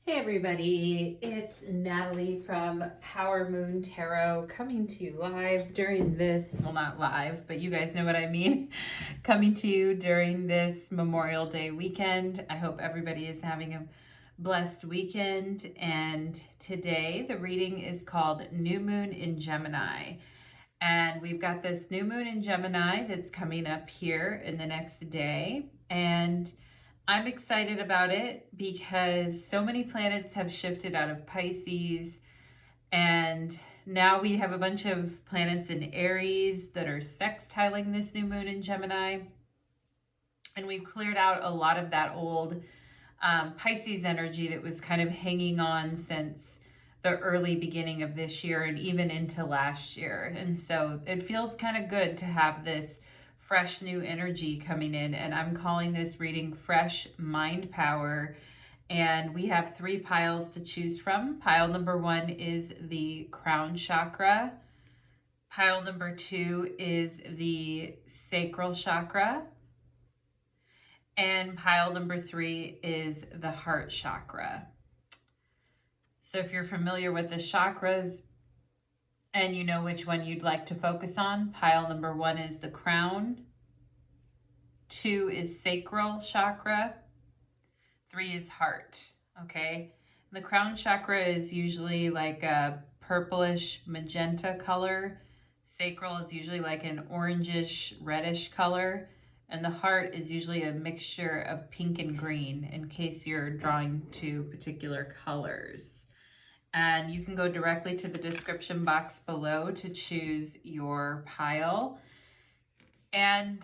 Hey everybody, it's Natalie from Power Moon Tarot coming to you live during this, well not live, but you guys know what I mean, coming to you during this Memorial Day weekend. I hope everybody is having a blessed weekend, and today the reading is called New Moon in Gemini. And we've got this new moon in Gemini that's coming up here in the next day, and I'm excited about it because so many planets have shifted out of Pisces, and now we have a bunch of planets in Aries that are sextiling this new moon in Gemini. And we've cleared out a lot of that old Pisces energy that was kind of hanging on since the early beginning of this year and even into last year. And so it feels kind of good to have this fresh new energy coming in, and I'm calling this reading Fresh Mind Power. And we have 3 piles to choose from. Pile number 1 is the crown chakra. Pile number 2 is the sacral chakra. And pile number 3 is the heart chakra. So if you're familiar with the chakras and you know which one you'd like to focus on, pile number 1 is the crown, 2 is sacral chakra, 3 is heart, okay? And the crown chakra is usually like a purplish magenta color. Sacral is usually like an orangish reddish color. And the heart is usually a mixture of pink and green, in case you're drawing to particular colors. And you can go directly to the description box below to choose your pile. And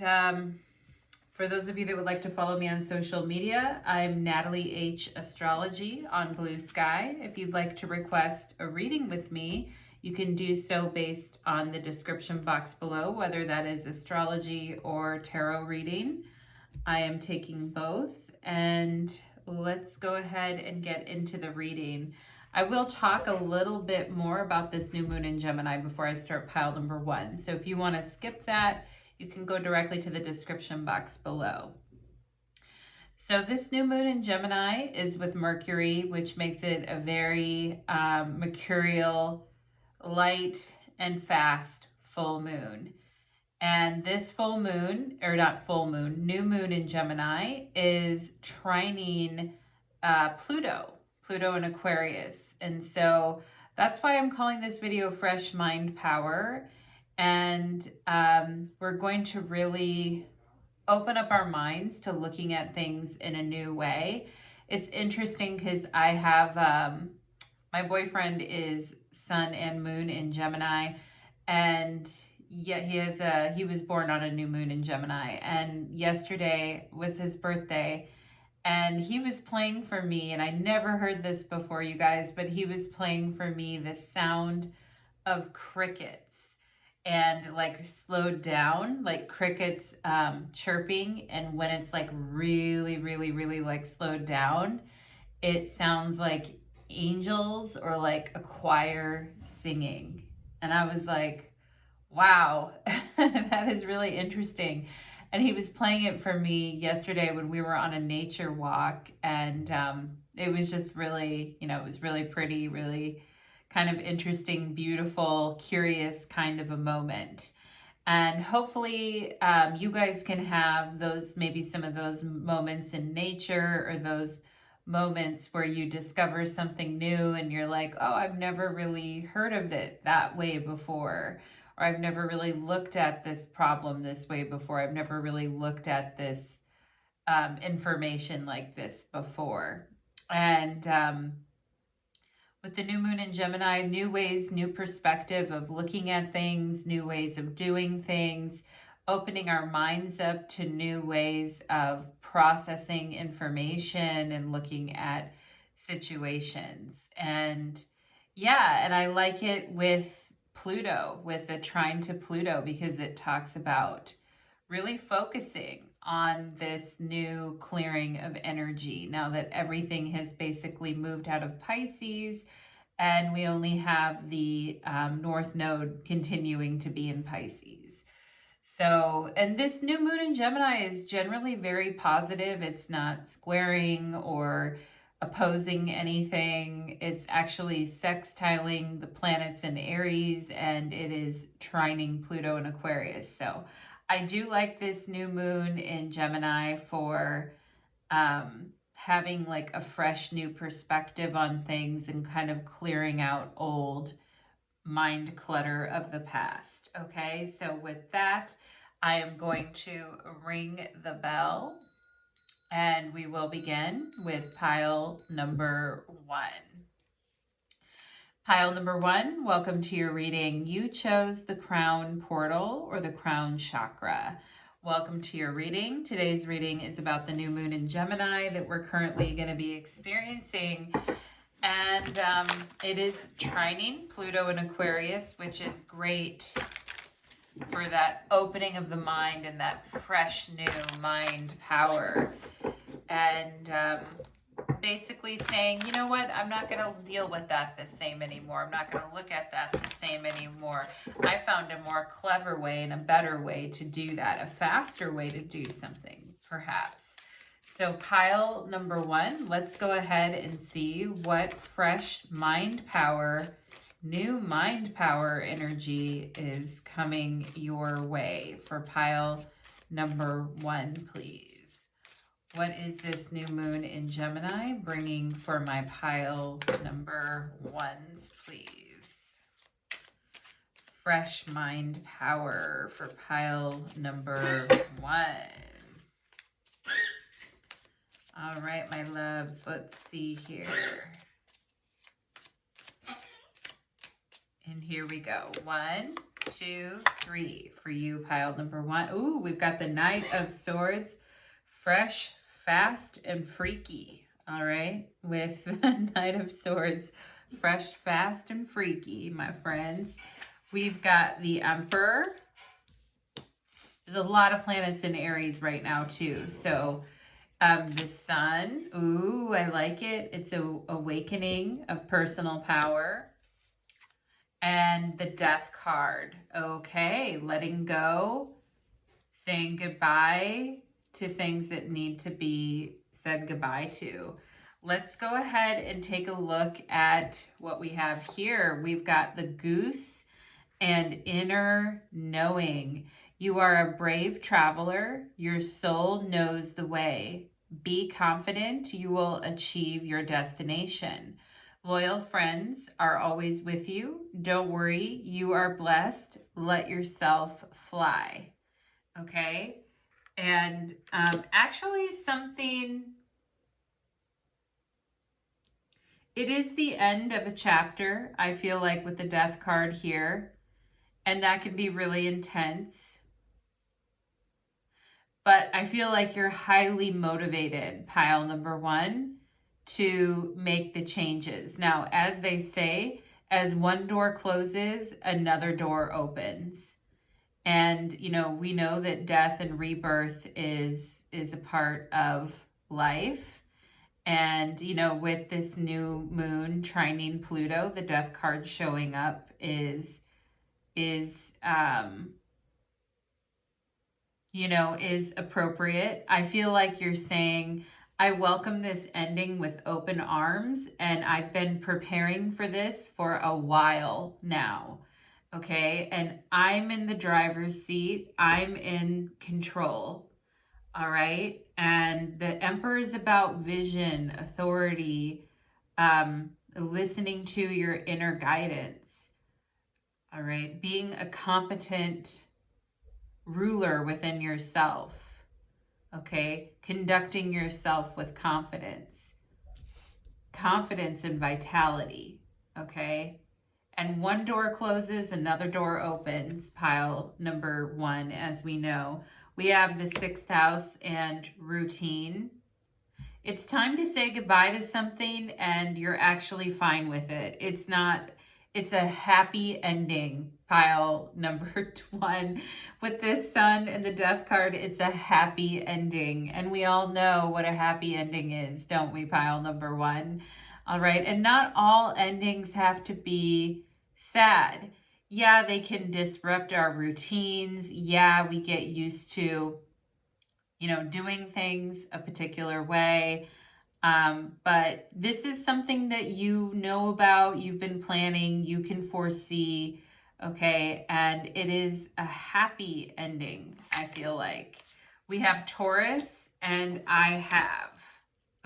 for those of you that would like to follow me on social media, I'm Natalie H. Astrology on Blue Sky. If you'd like to request a reading with me, you can do so based on the description box below, whether that is astrology or tarot reading. I am taking both, and let's go ahead and get into the reading. I will talk a little bit more about this new moon in Gemini before I start pile number 1. So if you want to skip that, you can go directly to the description box below. So this new moon in Gemini is with Mercury, which makes it a very mercurial, light and fast full moon. And this full moon, or not full moon, new moon in Gemini is trining Pluto in Aquarius. And so that's why I'm calling this video Fresh Mind Power. And we're going to really open up our minds to looking at things in a new way. It's interesting because I have, my boyfriend is sun and moon in Gemini, and yet he was born on a new moon in Gemini, and yesterday was his birthday, and he was playing for me, and I never heard this before, you guys, but he was playing for me the sound of crickets, and like slowed down, like crickets chirping, and when it's like really, really, really like slowed down, it sounds like angels or like a choir singing. And I was like, wow, that is really interesting. And he was playing it for me yesterday when we were on a nature walk, and it was just really, it was really pretty, really kind of interesting, beautiful, curious kind of a moment. And hopefully you guys can have those, maybe some of those moments in nature, or those moments where you discover something new and you're like, oh, I've never really heard of it that way before, or I've never really looked at this problem this way before. I've never really looked at this information like this before. And with the new moon in Gemini, new ways, new perspective of looking at things, new ways of doing things, opening our minds up to new ways of processing information and looking at situations. And yeah, and I like it with Pluto, with the trine to Pluto, because it talks about really focusing on this new clearing of energy now that everything has basically moved out of Pisces, and we only have the North Node continuing to be in Pisces. So, and this new moon in Gemini is generally very positive. It's not squaring or opposing anything. It's actually sextiling the planets in Aries, and it is trining Pluto in Aquarius. So I do like this new moon in Gemini for having like a fresh new perspective on things and kind of clearing out old mind clutter of the past. Okay, so with that, I am going to ring the bell and we will begin with pile number 1. Pile number 1, welcome to your reading. You chose the crown portal or the crown chakra. Welcome to your reading. Today's reading is about the new moon in Gemini that we're currently going to be experiencing. And it is trining Pluto in Aquarius, which is great for that opening of the mind and that fresh new mind power. And basically saying, you know what, I'm not going to deal with that the same anymore. I'm not going to look at that the same anymore. I found a more clever way and a better way to do that, a faster way to do something, perhaps. So pile number 1, let's go ahead and see what fresh mind power, new mind power energy is coming your way for pile number 1, please. What is this new moon in Gemini bringing for my pile number 1s, please? Fresh mind power for pile number 1. All right, my loves, let's see here. And here we go. 1, 2, 3 for you, pile number 1. Ooh, we've got the Knight of Swords, fresh, fast, and freaky. All right, with the Knight of Swords, fresh, fast, and freaky, my friends. We've got the Emperor. There's a lot of planets in Aries right now, too. So the Sun, ooh, I like it. It's a awakening of personal power. And the Death card. Okay, letting go, saying goodbye to things that need to be said goodbye to. Let's go ahead and take a look at what we have here. We've got the Goose and inner knowing. You are a brave traveler. Your soul knows the way. Be confident you will achieve your destination. Loyal friends are always with you. Don't worry, you are blessed. Let yourself fly. Okay? And actually something, it is the end of a chapter, I feel like, with the Death card here. And that can be really intense. But I feel like you're highly motivated, pile number 1, to make the changes. Now, as they say, as one door closes, another door opens. And, you know, we know that death and rebirth is a part of life. And, you know, with this new moon trining Pluto, the Death card showing up is appropriate. I feel like you're saying, I welcome this ending with open arms, and I've been preparing for this for a while now. Okay, and I'm in the driver's seat. I'm in control. All right, and the Emperor is about vision, authority, listening to your inner guidance. All right, being a competent ruler within yourself. Okay, conducting yourself with confidence and vitality. Okay. And one door closes, another door opens, pile number 1, as we know. We have the 6th house and routine. It's time to say goodbye to something and you're actually fine with it. It's a happy ending, pile number 1. With this Sun and the Death card, it's a happy ending. And we all know what a happy ending is, don't we, pile number 1? All right, and not all endings have to be sad. Yeah, they can disrupt our routines. Yeah, we get used to, you know, doing things a particular way. But this is something that you know about, you've been planning, you can foresee, okay? And it is a happy ending, I feel like. We have Taurus and I have,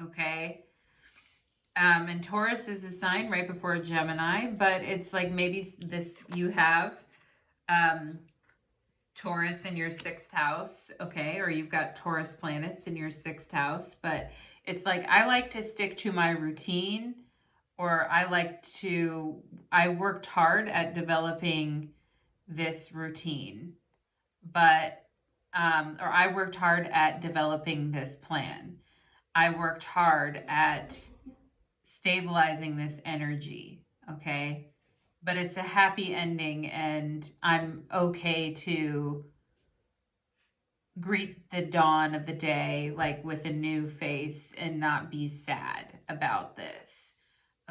okay? And Taurus is a sign right before Gemini, but it's like maybe this, you have Taurus in your 6th house, okay? Or you've got Taurus planets in your 6th house, but it's like, I like to stick to my routine, or I worked hard at developing this routine, but, or I worked hard at developing this plan. I worked hard at stabilizing this energy, okay? But it's a happy ending, and I'm okay to greet the dawn of the day like with a new face and not be sad about this,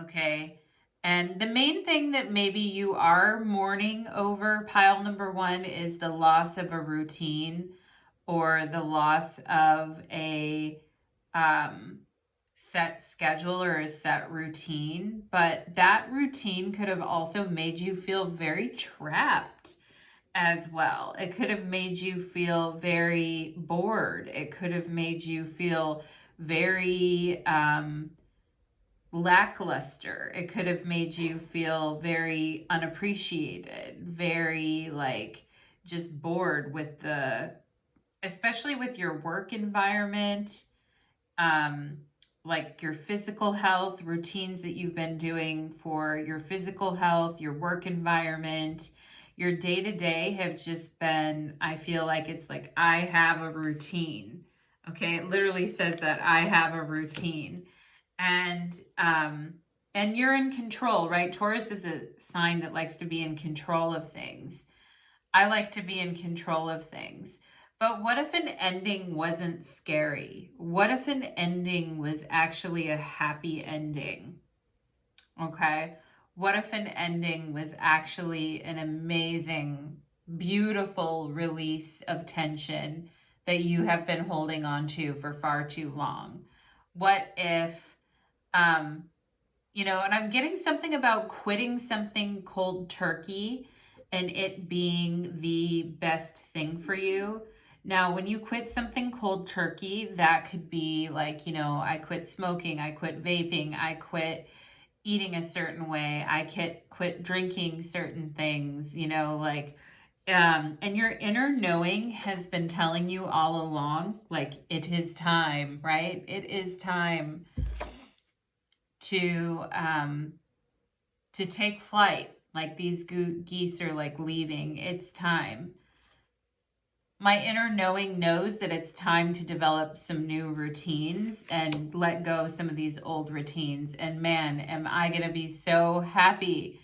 okay? And the main thing that maybe you are mourning over, pile number 1, is the loss of a routine, or the loss of a set schedule or a set routine. But that routine could have also made you feel very trapped as well. It could have made you feel very bored. It could have made you feel very lackluster. It could have made you feel very unappreciated, very like just bored with especially with your work environment, like your physical health, routines that you've been doing for your physical health, your work environment. Your day-to-day have just been, I feel like it's like, I have a routine. Okay, it literally says that, I have a routine. And you're in control, right? Taurus is a sign that likes to be in control of things. I like to be in control of things. But what if an ending wasn't scary? What if an ending was actually a happy ending? Okay. What if an ending was actually an amazing, beautiful release of tension that you have been holding on to for far too long? What if, and I'm getting something about quitting something cold turkey and it being the best thing for you. Now, when you quit something cold turkey, that could be like, I quit smoking, I quit vaping, I quit eating a certain way, I quit drinking certain things, and your inner knowing has been telling you all along, like, it is time, right? It is time to take flight. Like, these geese are like leaving. It's time. My inner knowing knows that it's time to develop some new routines and let go of some of these old routines. And man, am I going to be so happy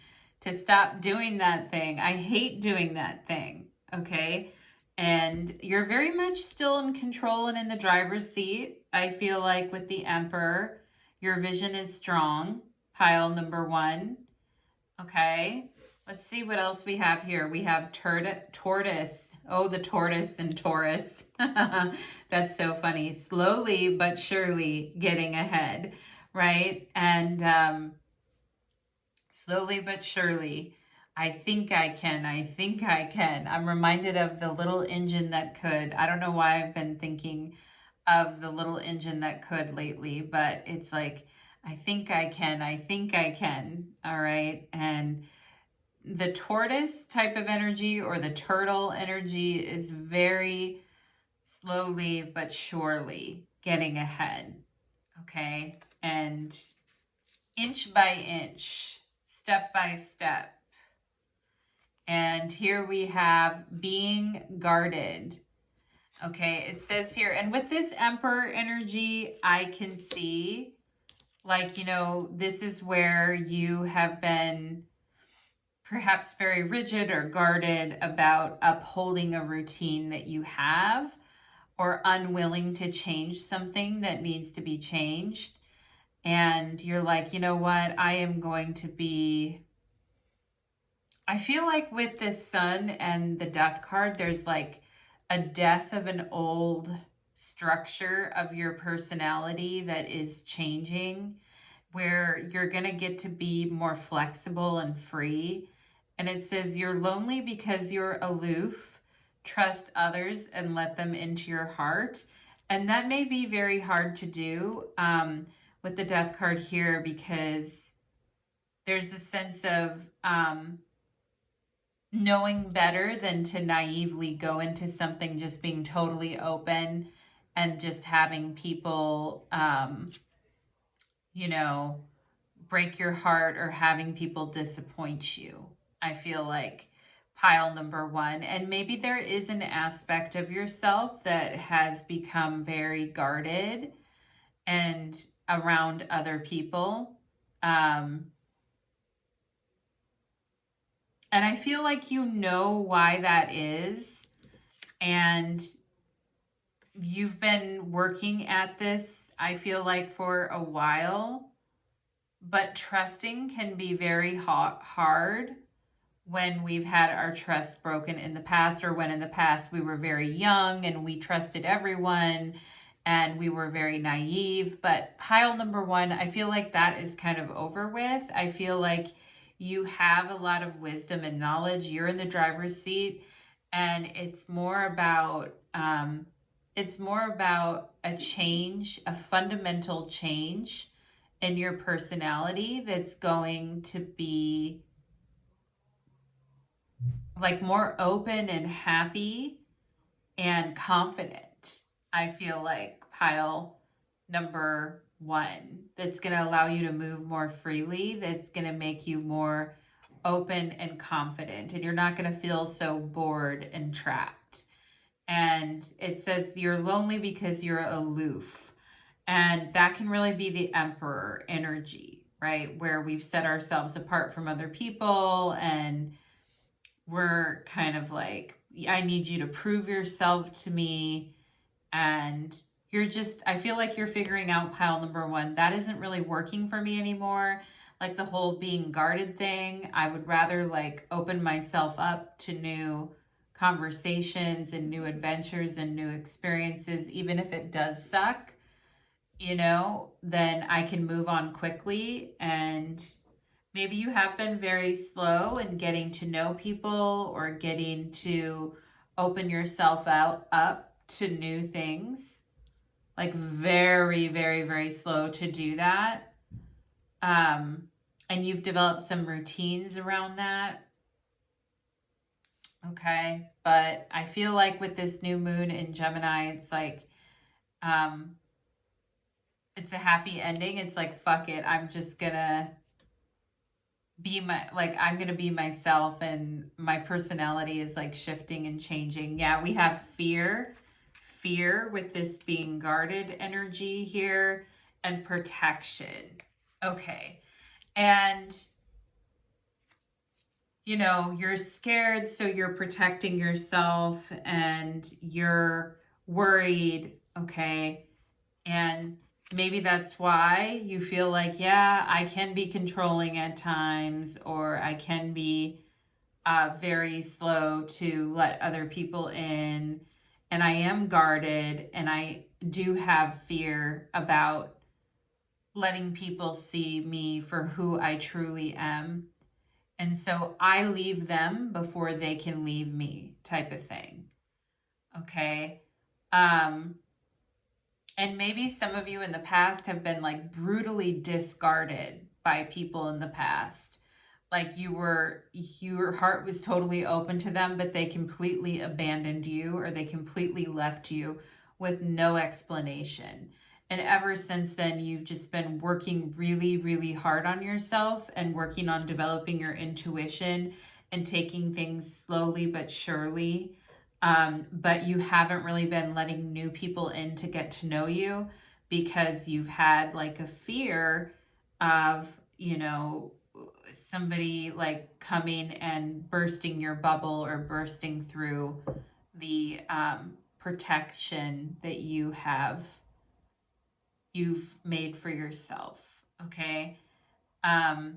to stop doing that thing. I hate doing that thing. Okay. And you're very much still in control and in the driver's seat. I feel like with the Emperor, your vision is strong. Pile number 1. Okay. Let's see what else we have here. We have tortoise. Oh, the tortoise and Taurus. That's so funny. Slowly but surely getting ahead, right? And slowly but surely, I think I can. I think I can. I'm reminded of the little engine that could. I don't know why I've been thinking of the little engine that could lately, but it's like, I think I can. I think I can. All right. And the tortoise type of energy, or the turtle energy, is very slowly but surely getting ahead, okay? And inch by inch, step by step. And here we have being guarded, okay? It says here, and with this Emperor energy, I can see, like, this is where you have been perhaps very rigid or guarded about upholding a routine that you have, or unwilling to change something that needs to be changed. And you're like, you know what? I feel like with this Sun and the Death card, there's like a death of an old structure of your personality that is changing, where you're going to get to be more flexible and free. And it says you're lonely because you're aloof. Trust others and let them into your heart. And that may be very hard to do with the Death card here, because there's a sense of knowing better than to naively go into something just being totally open and just having people, you know, break your heart, or having people disappoint you. I feel like pile number one. And maybe there is an aspect of yourself that has become very guarded and around other people. And I feel like you know why that is. And you've been working at this, I feel like, for a while. But trusting can be very hard when we've had our trust broken in the past, or when in the past we were very young and we trusted everyone and we were very naive. But pile number one, I feel like that is kind of over with. I feel like you have a lot of wisdom and knowledge. You're in the driver's seat, and it's more about a change, a fundamental change in your personality that's going to be like more open and happy and confident. I feel like pile number one, that's going to allow you to move more freely, that's going to make you more open and confident, and you're not going to feel so bored and trapped. And it says you're lonely because you're aloof. And that can really be the emperor energy, right? Where we've set ourselves apart from other people, and we're kind of like, I need you to prove yourself to me. And you're just, I feel like you're figuring out pile number one, that isn't really working for me anymore. Like the whole being guarded thing, I would rather like open myself up to new conversations and new adventures and new experiences, even if it does suck, then I can move on quickly. And maybe you have been very slow in getting to know people, or getting to open yourself up to new things. Like very, very, very slow to do that. And you've developed some routines around that. Okay. But I feel like with this new moon in Gemini, it's like, it's a happy ending. It's like, fuck it. I'm just gonna I'm gonna be myself, and my personality is like shifting and changing. Yeah, we have fear with this being guarded energy here, and protection. Okay. And you're scared, so you're protecting yourself, and you're worried. Okay. And maybe that's why you feel like, yeah, I can be controlling at times, or I can be very slow to let other people in, and I am guarded, and I do have fear about letting people see me for who I truly am. And so I leave them before they can leave me, type of thing. Okay. And maybe some of you in the past have been like brutally discarded by people in the past. Like your heart was totally open to them, but they completely abandoned you, or they completely left you with no explanation. And ever since then, you've just been working really, really hard on yourself, and working on developing your intuition, and taking things slowly but surely. But you haven't really been letting new people in to get to know you, because you've had like a fear of, somebody like coming and bursting your bubble, or bursting through the protection that you've made for yourself. Okay. And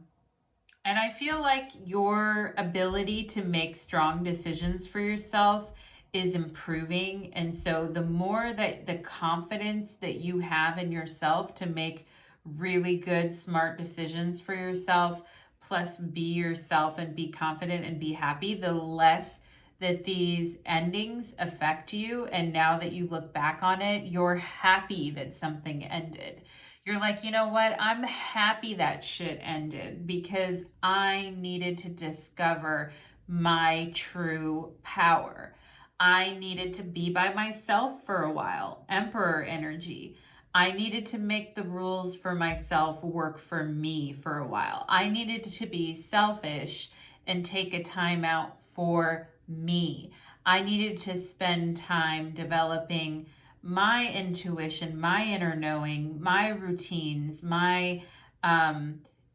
I feel like your ability to make strong decisions for yourself is improving. And so the more that the confidence that you have in yourself to make really good, smart decisions for yourself, plus be yourself and be confident and be happy, the less that these endings affect you. And now that you look back on it, you're happy that something ended. You're like, you know what? I'm happy that shit ended because I needed to discover my true power. I needed to be by myself for a while. Emperor energy. I needed to make the rules for myself work for me for a while. I needed to be selfish and take a time out for me. I needed to spend time developing my intuition, my inner knowing, my routines, I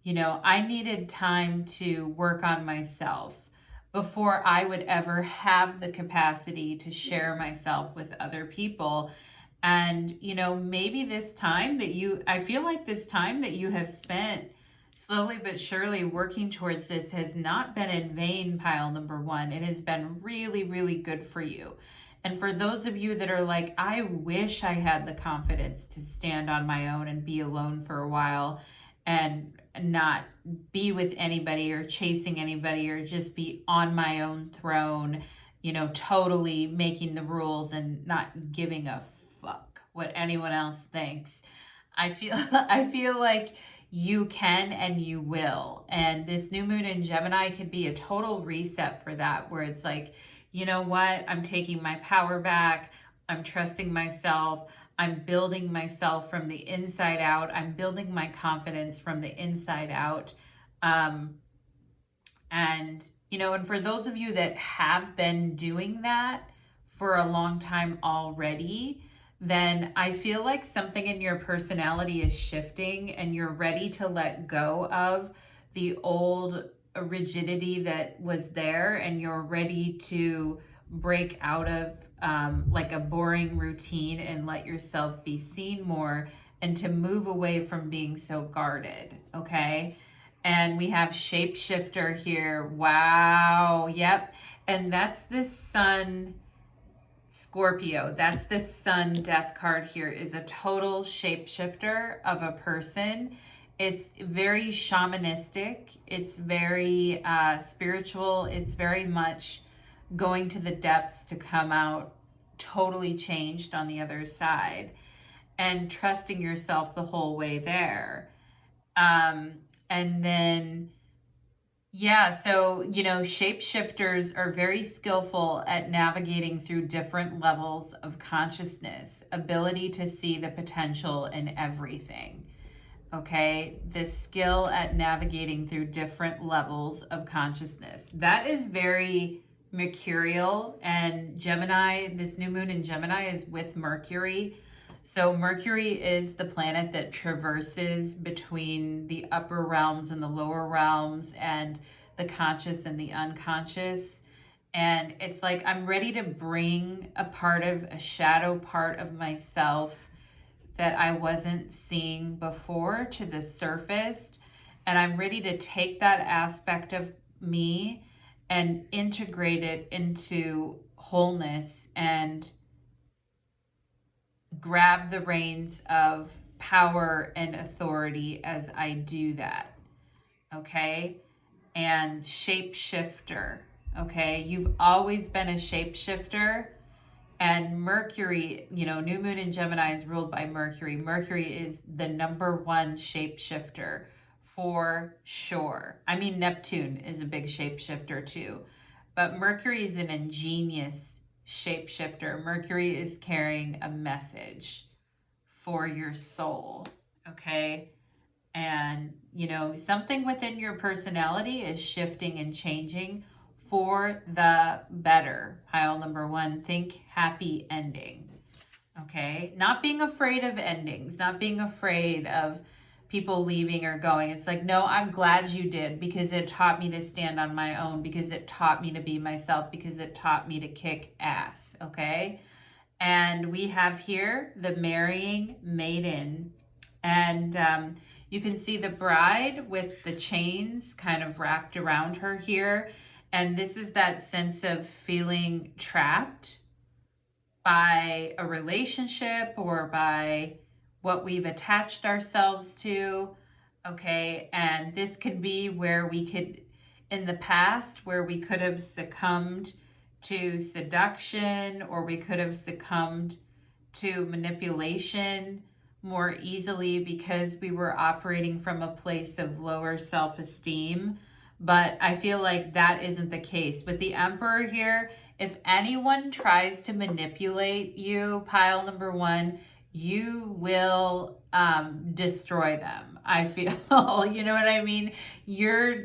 needed time to work on myself before I would ever have the capacity to share myself with other people. And, maybe I feel like this time that you have spent slowly but surely working towards this has not been in vain, pile number one. It has been really, really good for you. And for those of you that are like, I wish I had the confidence to stand on my own and be alone for a while and not be with anybody or chasing anybody or just be on my own throne, totally making the rules and not giving a fuck what anyone else thinks. I feel like you can and you will. And this new moon in Gemini could be a total reset for that, where it's like, you know what? I'm taking my power back. I'm trusting myself. I'm building myself from the inside out. I'm building my confidence from the inside out. And for those of you that have been doing that for a long time already, then I feel like something in your personality is shifting and you're ready to let go of the old rigidity that was there, and you're ready to break out of like a boring routine and let yourself be seen more and to move away from being so guarded, okay? And we have shapeshifter here. Wow, yep. And that's the sun Scorpio. That's the sun death card here, is a total shapeshifter of a person. It's very shamanistic. It's very spiritual. It's very much going to the depths to come out totally changed on the other side, and trusting yourself the whole way there. And then, so, shapeshifters are very skillful at navigating through different levels of consciousness, ability to see the potential in everything. Okay, the skill at navigating through different levels of consciousness. That is very mercurial, and Gemini, this new moon in Gemini is with Mercury. So Mercury is the planet that traverses between the upper realms and the lower realms and the conscious and the unconscious. And it's like, I'm ready to bring a shadow part of myself that I wasn't seeing before to the surface. And I'm ready to take that aspect of me and integrate it into wholeness and grab the reins of power and authority as I do that. Okay? And shapeshifter. Okay? You've always been a shapeshifter. And Mercury, new moon in Gemini is ruled by Mercury. Mercury is the number one shapeshifter for sure. I mean, Neptune is a big shapeshifter too. But Mercury is an ingenious shapeshifter. Mercury is carrying a message for your soul, okay? And, something within your personality is shifting and changing for the better. Pile number one, think happy ending, okay? Not being afraid of endings, not being afraid of people leaving or going. It's like, no, I'm glad you did, because it taught me to stand on my own, because it taught me to be myself, because it taught me to kick ass, okay? And we have here the marrying maiden. And you can see the bride with the chains kind of wrapped around her here. And this is that sense of feeling trapped, by a relationship or by what we've attached ourselves to. Okay, and this could be where we could, in the past, where we could have succumbed to seduction, or we could have succumbed to manipulation more easily because we were operating from a place of lower self-esteem. But I feel like that isn't the case. With the Emperor here, if anyone tries to manipulate you, pile number one, you will destroy them. I feel, you know what I mean?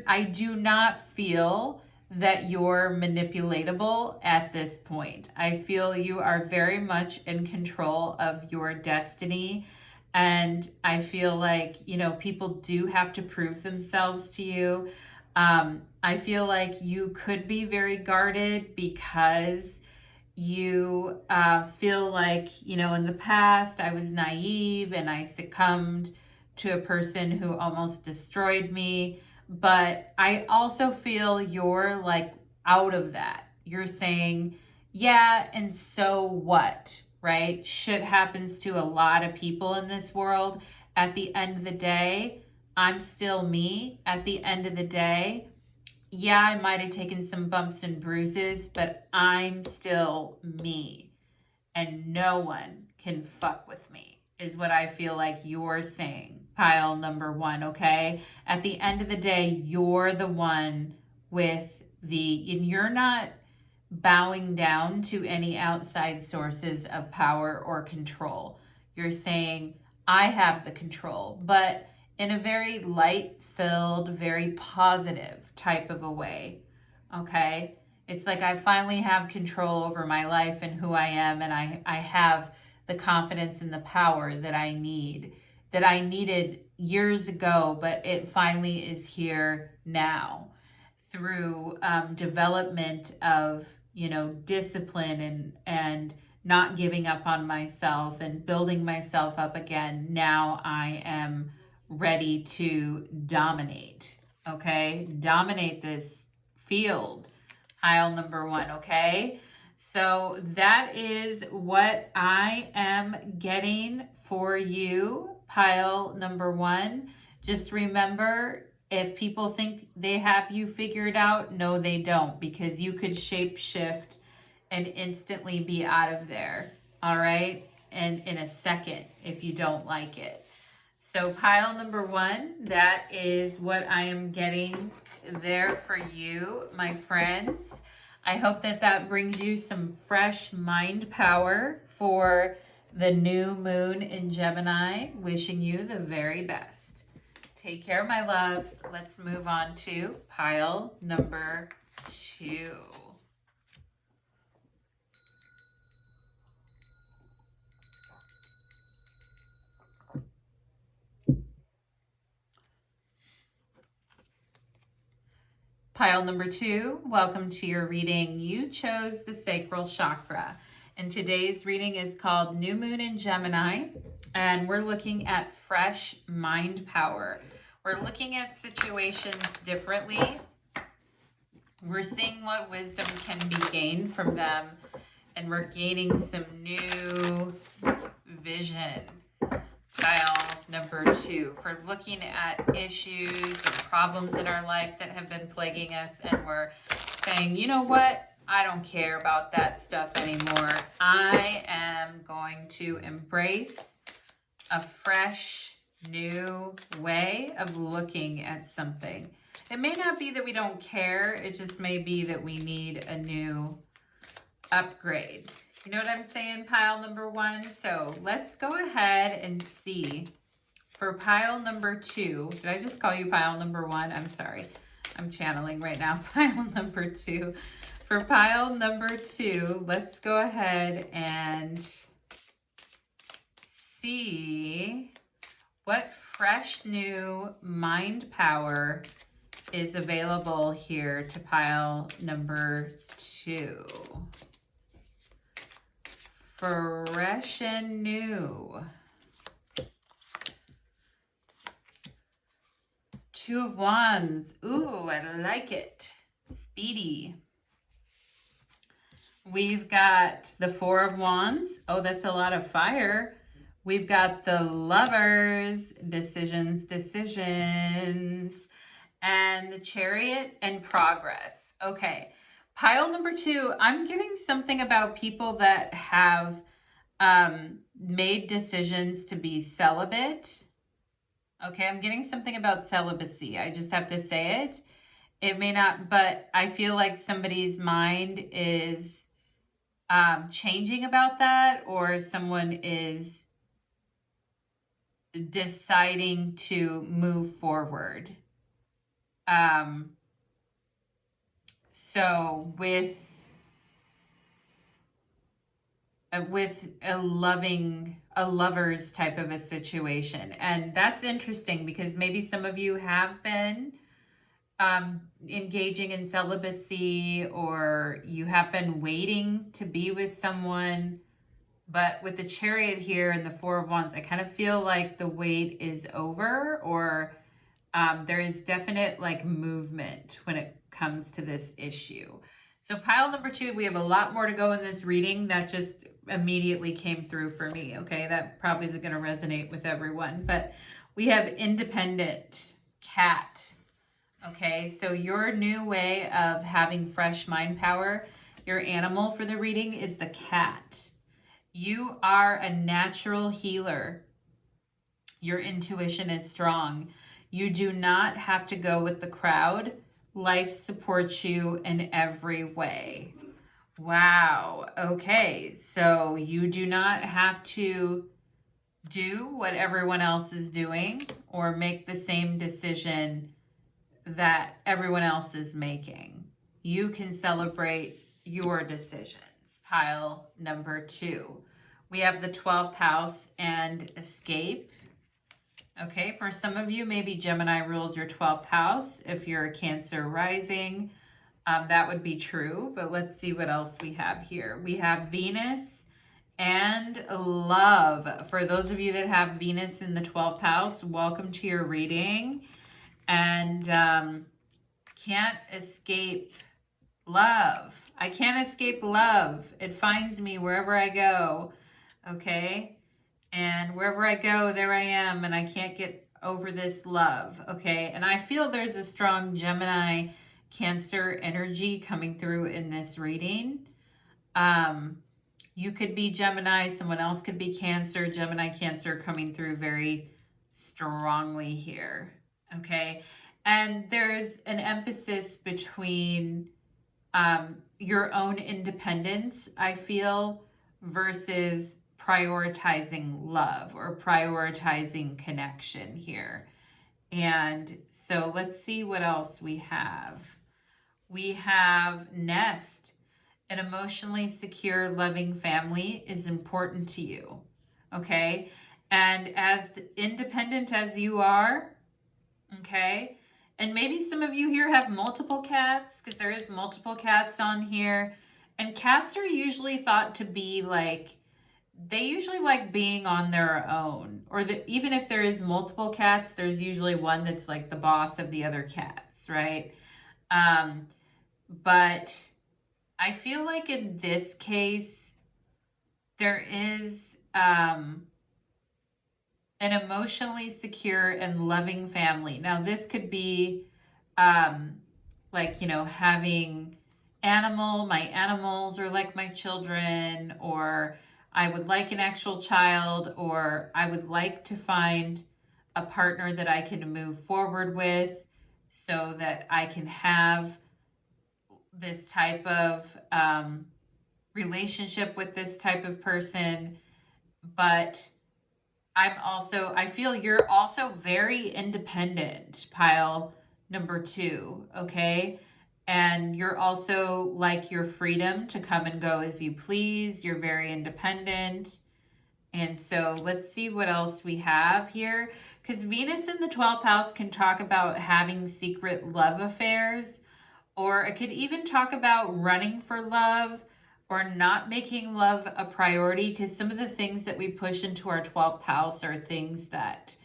I do not feel that you're manipulatable at this point. I feel you are very much in control of your destiny. And I feel like, people do have to prove themselves to you. I feel like you could be very guarded because you feel like, in the past I was naive and I succumbed to a person who almost destroyed me. But I also feel you're like out of that. You're saying, yeah, and so what, right? Shit happens to a lot of people in this world. At the end of the day, I'm still me. At the end of the day, yeah, I might have taken some bumps and bruises, but I'm still me. And no one can fuck with me, is what I feel like you're saying, pile number one, okay? At the end of the day, you're the one with and you're not bowing down to any outside sources of power or control. You're saying, I have the control, but in a very light-filled, very positive type of a way, okay? It's like I finally have control over my life and who I am, and I have the confidence and the power that I need, that I needed years ago, but it finally is here now through development of, discipline and not giving up on myself and building myself up again. Now I am ready to dominate, okay? Dominate this field, pile number one, okay? So that is what I am getting for you, pile number one. Just remember, if people think they have you figured out, no, they don't, because you could shape shift and instantly be out of there, all right? And in a second, if you don't like it. So pile number one, that is what I am getting there for you, my friends. I hope that brings you some fresh mind power for the new moon in Gemini. Wishing you the very best. Take care, my loves. Let's move on to pile number two. Pile number two, welcome to your reading. You chose the Sacral Chakra. And today's reading is called New Moon in Gemini. And we're looking at fresh mind power. We're looking at situations differently. We're seeing what wisdom can be gained from them. And we're gaining some new vision. Pile number two, for looking at issues or problems in our life that have been plaguing us, and we're saying, you know what, I don't care about that stuff anymore. I am going to embrace a fresh new way of looking at something. It may not be that we don't care, it just may be that we need a new upgrade. You know what I'm saying, pile number one? So let's go ahead and see for pile number two. Did I just call you pile number one? I'm sorry. I'm channeling right now. Pile number two. For pile number two, let's go ahead and see what fresh new mind power is available here to pile number two. Fresh and new. Two of Wands. Ooh, I like it. Speedy. We've got the Four of Wands. Oh, that's a lot of fire. We've got the Lovers, decisions, decisions, and the Chariot and progress. Okay, pile number 2, I'm getting something about people that have made decisions to be celibate. Okay, I'm getting something about celibacy. I just have to say it. It may not, but I feel like somebody's mind is changing about that, or someone is deciding to move forward. So with a lover's type of a situation. And that's interesting because maybe some of you have been engaging in celibacy, or you have been waiting to be with someone. But with the Chariot here and the Four of Wands, I kind of feel like the wait is over, or there is definite like movement when it comes to this issue. So pile number 2, we have a lot more to go in this reading. That just immediately came through for me. Okay, that probably isn't going to resonate with everyone, but we have independent cat. Okay, so your new way of having fresh mind power, your animal for the reading is the cat. You are a natural healer. Your intuition is strong. You do not have to go with the crowd. Life supports you in every way. Wow. Okay, so you do not have to do what everyone else is doing or make the same decision that everyone else is making. You can celebrate your decisions. Pile number 2. We have the 12th house and escape. Okay, for some of you, maybe Gemini rules your 12th house. If you're a Cancer rising, that would be true. But let's see what else we have here. We have Venus and love. For those of you that have Venus in the 12th house, welcome to your reading. And can't escape love. I can't escape love. It finds me wherever I go. Okay? And wherever I go, there I am, and I can't get over this love. Okay? And I feel there's a strong Gemini Cancer energy coming through in this reading. You could be Gemini, someone else could be Cancer. Gemini, Cancer coming through very strongly here. Okay? And there's an emphasis between your own independence, I feel, versus prioritizing love or prioritizing connection here. And so let's see what else we have. We have nest. An emotionally secure, loving family is important to you. Okay? And as independent as you are, okay, and maybe some of you here have multiple cats, because there is multiple cats on here. And cats are usually thought to be like, they usually like being on their own. Or even if there is multiple cats, there's usually one that's like the boss of the other cats, right? But I feel like in this case, there is an emotionally secure and loving family. Now, this could be like, having my animals are like my children, or I would like an actual child, or I would like to find a partner that I can move forward with so that I can have this type of relationship with this type of person. But I feel you're also very independent, pile number 2, okay? And you're also like your freedom to come and go as you please. You're very independent. And so let's see what else we have here. Because Venus in the 12th house can talk about having secret love affairs, or it could even talk about running for love, or not making love a priority, because some of the things that we push into our 12th house are things that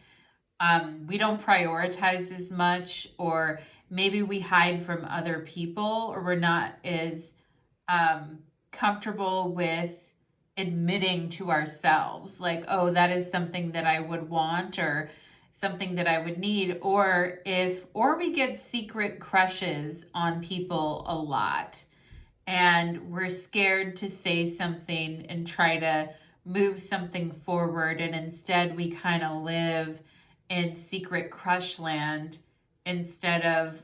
we don't prioritize as much, or maybe we hide from other people, or we're not as comfortable with admitting to ourselves, like, oh, that is something that I would want or something that I would need. Or we get secret crushes on people a lot, and we're scared to say something and try to move something forward, and instead we kind of live in secret crush land instead of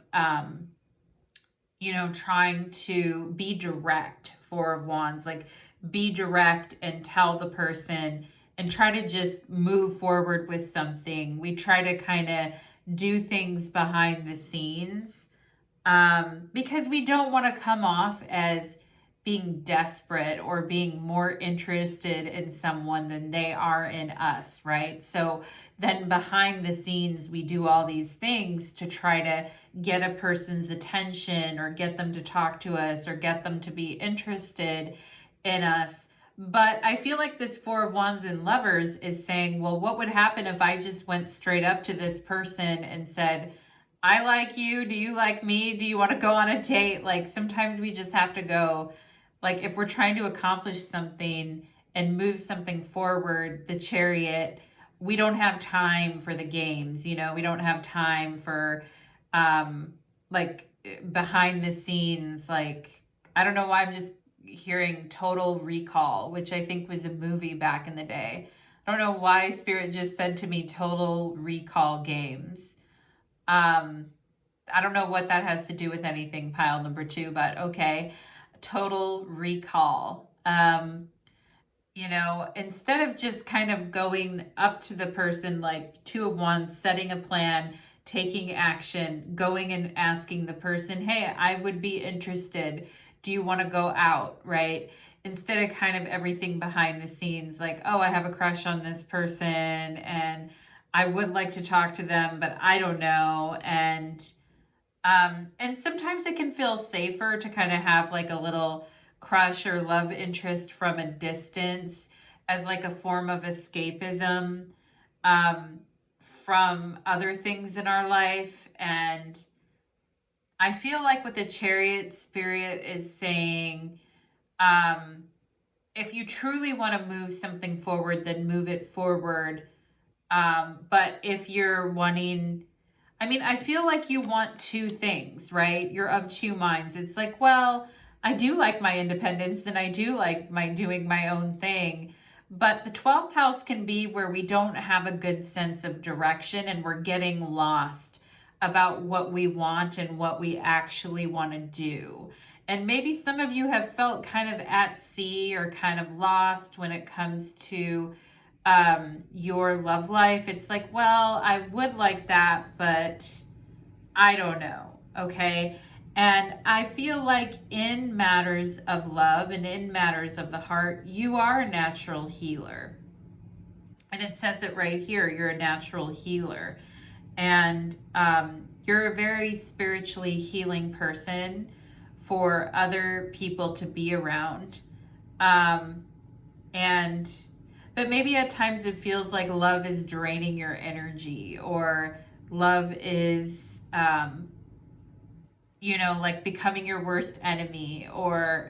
trying to be direct. Four of Wands, like, be direct and tell the person and try to just move forward with something. We try to kind of do things behind the scenes because we don't want to come off as being desperate or being more interested in someone than they are in us, right? So then behind the scenes, we do all these things to try to get a person's attention or get them to talk to us or get them to be interested in us. But I feel like this Four of Wands in Lovers is saying, well, what would happen if I just went straight up to this person and said, I like you. Do you like me? Do you want to go on a date? Like, sometimes we just have to go, like, if we're trying to accomplish something and move something forward, the Chariot, we don't have time for the games, we don't have time for, like, behind the scenes. Like, I don't know why I'm just hearing Total Recall, which I think was a movie back in the day. I don't know why Spirit just said to me Total Recall games. I don't know what that has to do with anything, pile number 2, but okay. Total Recall. Instead of just kind of going up to the person, like Two of Wands, setting a plan, taking action, going and asking the person, hey, I would be interested. Do you want to go out, right? Instead of kind of everything behind the scenes, like, oh, I have a crush on this person and I would like to talk to them, but I don't know. And sometimes it can feel safer to kind of have like a little crush or love interest from a distance as like a form of escapism from other things in our life. And I feel like what the Chariot Spirit is saying, if you truly want to move something forward, then move it forward. But if you're wanting, I feel like you want two things, right? You're of two minds. It's like, well, I do like my independence and I do like doing my own thing. But the 12th house can be where we don't have a good sense of direction and we're getting lost about what we want and what we actually want to do. And maybe some of you have felt kind of at sea or kind of lost when it comes to your love life. It's like, well, I would like that, but I don't know. Okay. And I feel like in matters of love and in matters of the heart, you are a natural healer. And it says it right here. You're a natural healer. And you're a very spiritually healing person for other people to be around. But maybe at times it feels like love is draining your energy, or love is, like becoming your worst enemy, or,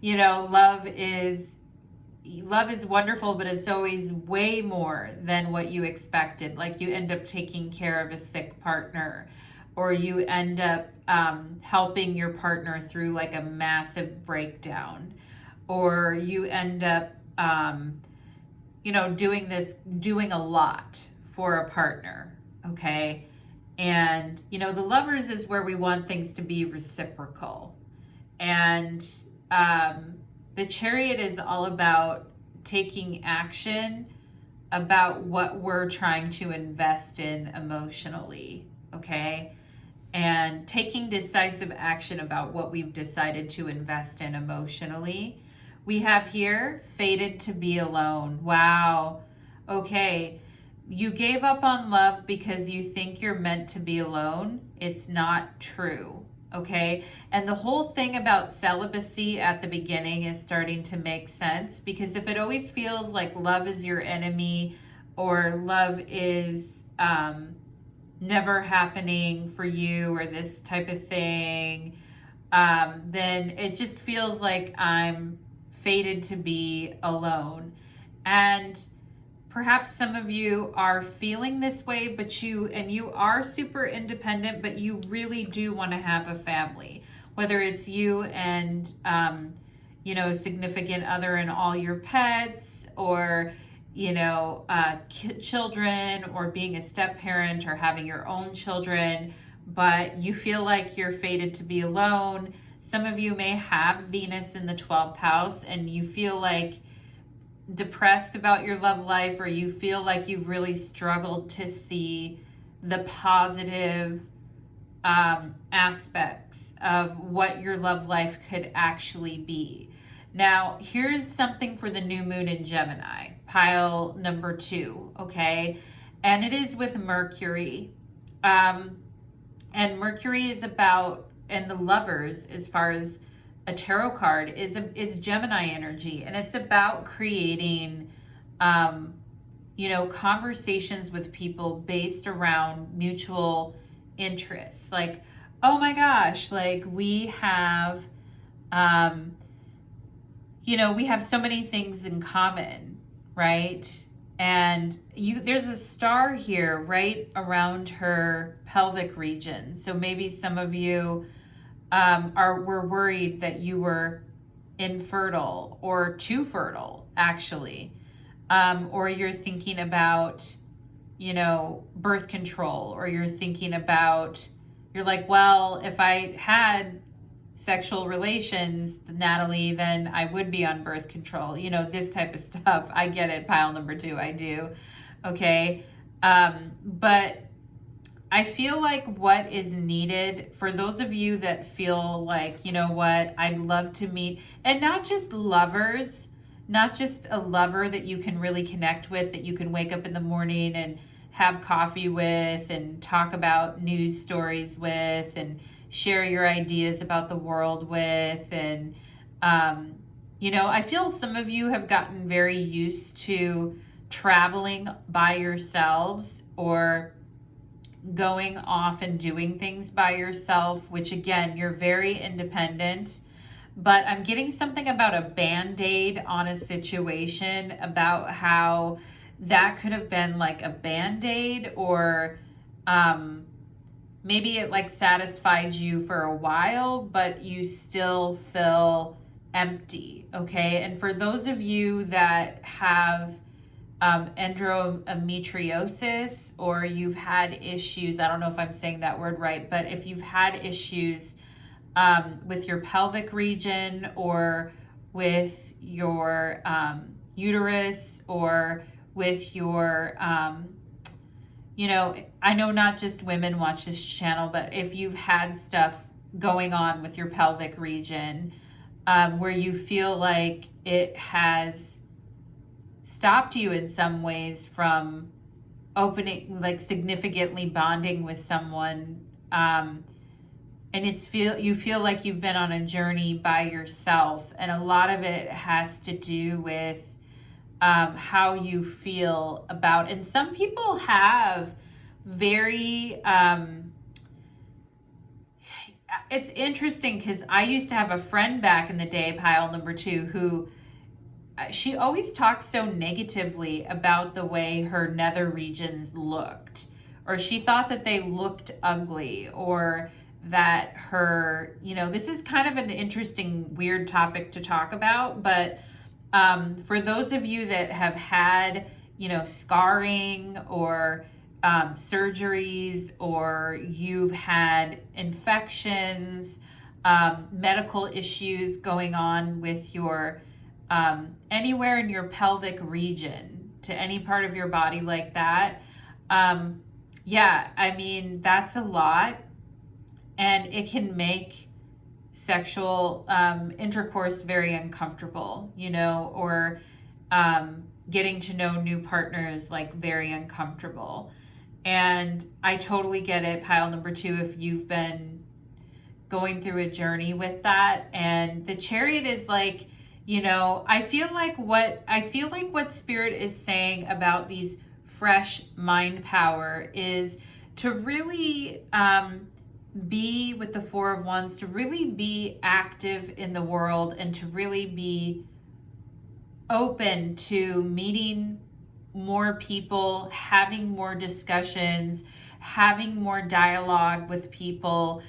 love is wonderful, but it's always way more than what you expected. Like, you end up taking care of a sick partner, or you end up helping your partner through like a massive breakdown, or you end up doing a lot for a partner. Okay. And the Lovers is where we want things to be reciprocal. And the Chariot is all about taking action about what we're trying to invest in emotionally. Okay. And taking decisive action about what we've decided to invest in emotionally. We have here, fated to be alone. Wow. Okay. You gave up on love because you think you're meant to be alone. It's not true. Okay. And the whole thing about celibacy at the beginning is starting to make sense, because if it always feels like love is your enemy, or love is never happening for you, or this type of thing, then it just feels like I'm fated to be alone. And perhaps some of you are feeling this way, but you are super independent, but you really do want to have a family, whether it's you and, a significant other and all your pets, or, children, or being a step parent, or having your own children, but you feel like you're fated to be alone. Some of you may have Venus in the 12th house, and you feel like depressed about your love life, or you feel like you've really struggled to see the positive aspects of what your love life could actually be. Now, here's something for the new moon in Gemini, pile number 2, okay? And it is with Mercury. And Mercury is about, and the lovers, as far as a tarot card, is Gemini energy, and it's about creating conversations with people based around mutual interests. Like, oh my gosh, like we have we have so many things in common, right? And there's a star here right around her pelvic region. So maybe some of you were worried that you were infertile or too fertile, actually. Or you're thinking about, birth control, or you're like, well, if I had sexual relations, Natalie, then I would be on birth control, this type of stuff. I get it, pile number 2, I do. Okay. But I feel like what is needed for those of you that feel like, you know what, I'd love to meet, and not just lovers, not just a lover that you can really connect with, that you can wake up in the morning and have coffee with and talk about news stories with and share your ideas about the world with. And, I feel some of you have gotten very used to traveling by yourselves, or going off and doing things by yourself, which again, you're very independent. But I'm getting something about a band-aid on a situation, about how that could have been like a band-aid, or maybe it like satisfied you for a while, but you still feel empty, okay? And for those of you that have endometriosis, or you've had issues, I don't know if I'm saying that word right, but if you've had issues with your pelvic region, or with your uterus, or with your, I know not just women watch this channel, but if you've had stuff going on with your pelvic region, where you feel like it has stopped you in some ways from opening, like significantly bonding with someone, and you feel like you've been on a journey by yourself, and a lot of it has to do with how you feel about, and some people have very it's interesting, because I used to have a friend back in the day, pile number 2, who she always talked so negatively about the way her nether regions looked, or she thought that they looked ugly, or that her, this is kind of an interesting, weird topic to talk about, but for those of you that have had, scarring, or surgeries, or you've had infections, medical issues going on with your, anywhere in your pelvic region, to any part of your body like that, that's a lot, and it can make sexual intercourse very uncomfortable, or getting to know new partners like very uncomfortable. And I totally get it, pile number 2, if you've been going through a journey with that. And the Chariot is like, I feel like what Spirit is saying about these fresh mind power is to really be with the Four of Wands, to really be active in the world and to really be open to meeting more people, having more discussions, having more dialogue with people,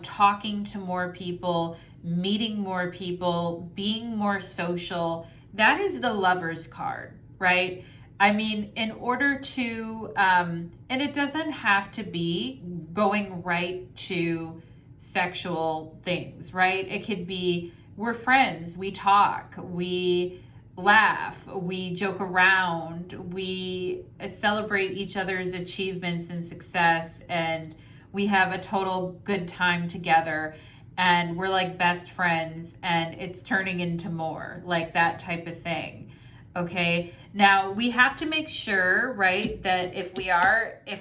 talking to more people, meeting more people, being more social. That is the Lover's card, right? I mean, in order to, and it doesn't have to be going right to sexual things, right? It could be, we're friends, we talk, we laugh, we joke around, we celebrate each other's achievements and success, and we have a total good time together, and we're like best friends, and it's turning into more, like that type of thing. Okay, now we have to make sure, right, that if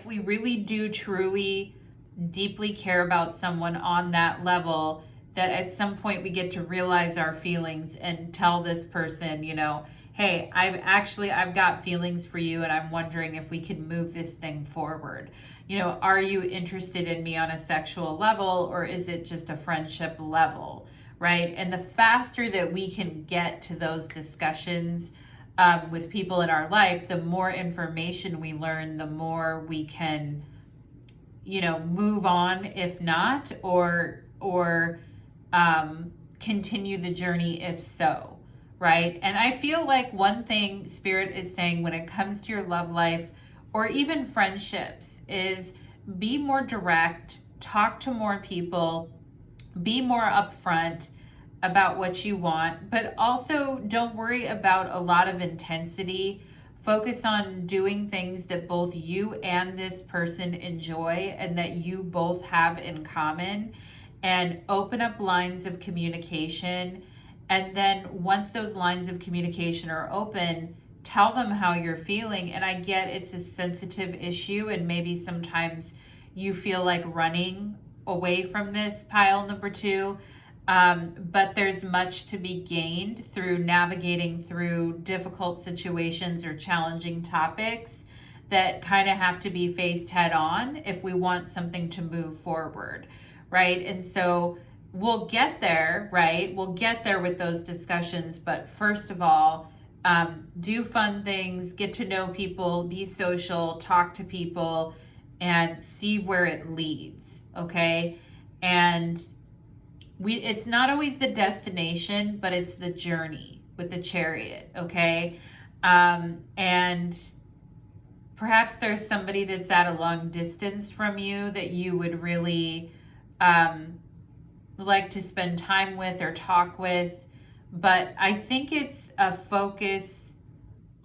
we really do truly deeply care about someone on that level, that at some point we get to realize our feelings and tell this person, you know, hey, I've got feelings for you, and I'm wondering if we could move this thing forward. You know, are you interested in me on a sexual level, or is it just a friendship level, right? And the faster that we can get to those discussions with people in our life, the more information we learn, the more we can, you know, move on, if not, or continue the journey if so, right? And I feel like one thing Spirit is saying when it comes to your love life or even friendships is be more direct, talk to more people, be more upfront about what you want, but also don't worry about a lot of intensity. Focus on doing things that both you and this person enjoy and that you both have in common, and open up lines of communication. And then once those lines of communication are open, tell them how you're feeling. And I get it's a sensitive issue, and maybe sometimes you feel like running away from this, pile number two. But there's much to be gained through navigating through difficult situations or challenging topics that kind of have to be faced head on if we want something to move forward, right? And so we'll get there, right? We'll get there with those discussions. But first of all, do fun things, get to know people, be social, talk to people, and see where it leads, okay? And it's not always the destination, but it's the journey with the Chariot, okay? And perhaps there's somebody that's at a long distance from you that you would really like to spend time with or talk with. But I think it's a focus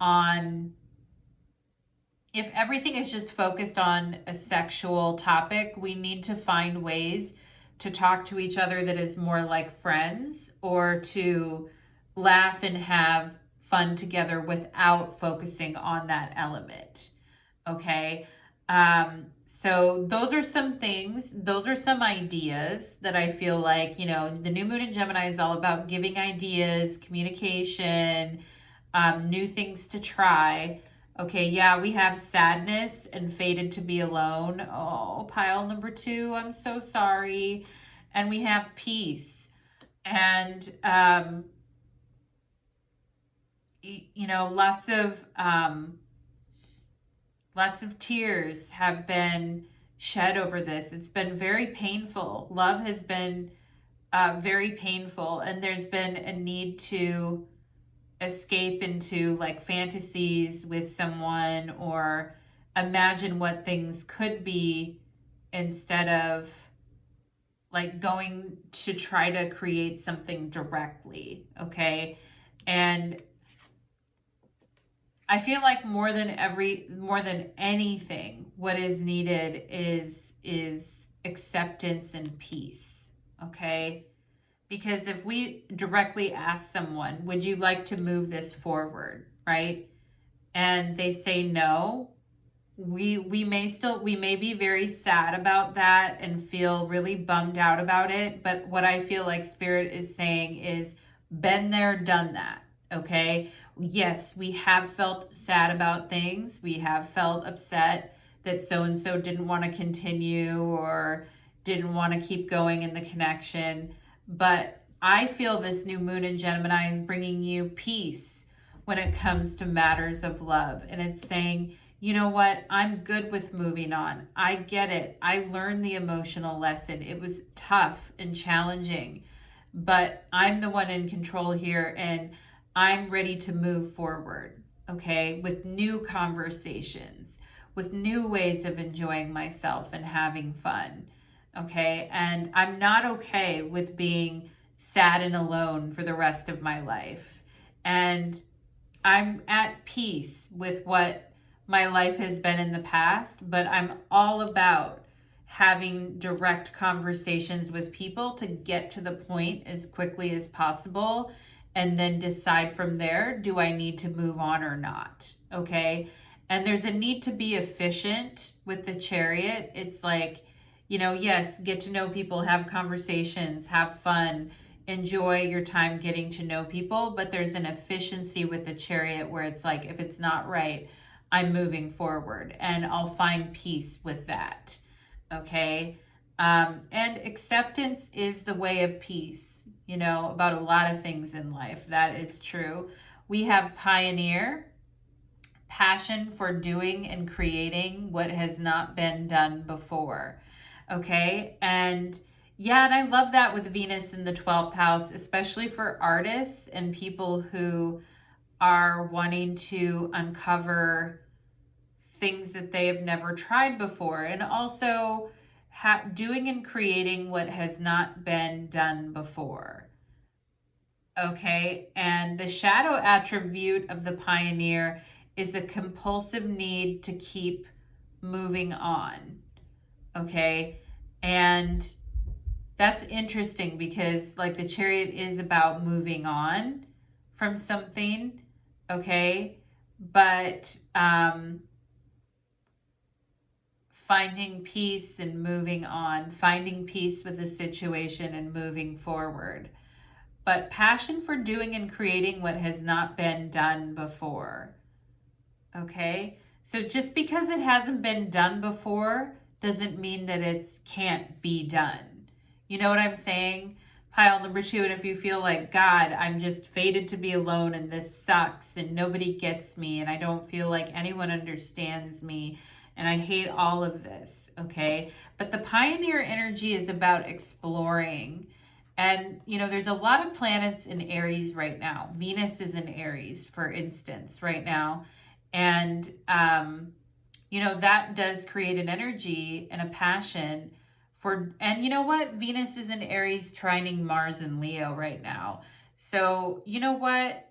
on, if everything is just focused on a sexual topic, we need to find ways to talk to each other that is more like friends, or to laugh and have fun together without focusing on that element. Okay. So those are some things, those are some ideas that I feel like, you know, the new moon in Gemini is all about giving ideas, communication, new things to try. Okay, yeah, we have sadness and fated to be alone. Oh, pile number two, I'm so sorry. And we have peace. And, you know, lots of tears have been shed over this. It's been very painful. Love has been very painful. And there's been a need to escape into like fantasies with someone, or imagine what things could be, instead of like going to try to create something directly. Okay. And I feel like more than anything, what is needed is acceptance and peace. Okay. Because if we directly ask someone, would you like to move this forward, right? And they say no, we may be very sad about that and feel really bummed out about it. But what I feel like Spirit is saying is, been there, done that, okay? Yes, we have felt sad about things. We have felt upset that so-and-so didn't want to continue, or, didn't want to keep going in the connection. But I feel this new moon in Gemini is bringing you peace when it comes to matters of love. And it's saying, you know what? I'm good with moving on. I get it. I learned the emotional lesson. It was tough and challenging, but I'm the one in control here, and I'm ready to move forward, okay, with new conversations, with new ways of enjoying myself and having fun, okay? And I'm not okay with being sad and alone for the rest of my life. And I'm at peace with what my life has been in the past, but I'm all about having direct conversations with people to get to the point as quickly as possible and then decide from there, do I need to move on or not? Okay. And there's a need to be efficient with the Chariot. It's like, you know, yes, get to know people, have conversations, have fun, enjoy your time getting to know people, but there's an efficiency with the Chariot where it's like, if it's not right, I'm moving forward and I'll find peace with that. Okay. And acceptance is the way of peace, you know, about a lot of things in life. That is true. We have Pioneer, passion for doing and creating what has not been done before. Okay. And yeah, and I love that with Venus in the 12th house, especially for artists and people who are wanting to uncover things that they have never tried before, and also doing and creating what has not been done before. Okay, and the shadow attribute of the Pioneer is a compulsive need to keep moving on. Okay, and that's interesting because like the Chariot is about moving on from something, okay, but finding peace and moving on, finding peace with the situation and moving forward. But passion for doing and creating what has not been done before. Okay? So just because it hasn't been done before doesn't mean that it can't be done. You know what I'm saying? Pile number 2, and if you feel like, God, I'm just fated to be alone and this sucks and nobody gets me and I don't feel like anyone understands me and I hate all of this, okay? But the Pioneer energy is about exploring. And, you know, there's a lot of planets in Aries right now. Venus is in Aries, for instance, right now. And, you know, that does create an energy and a passion for, and you know what? Venus is in Aries trining Mars and Leo right now. So, you know what?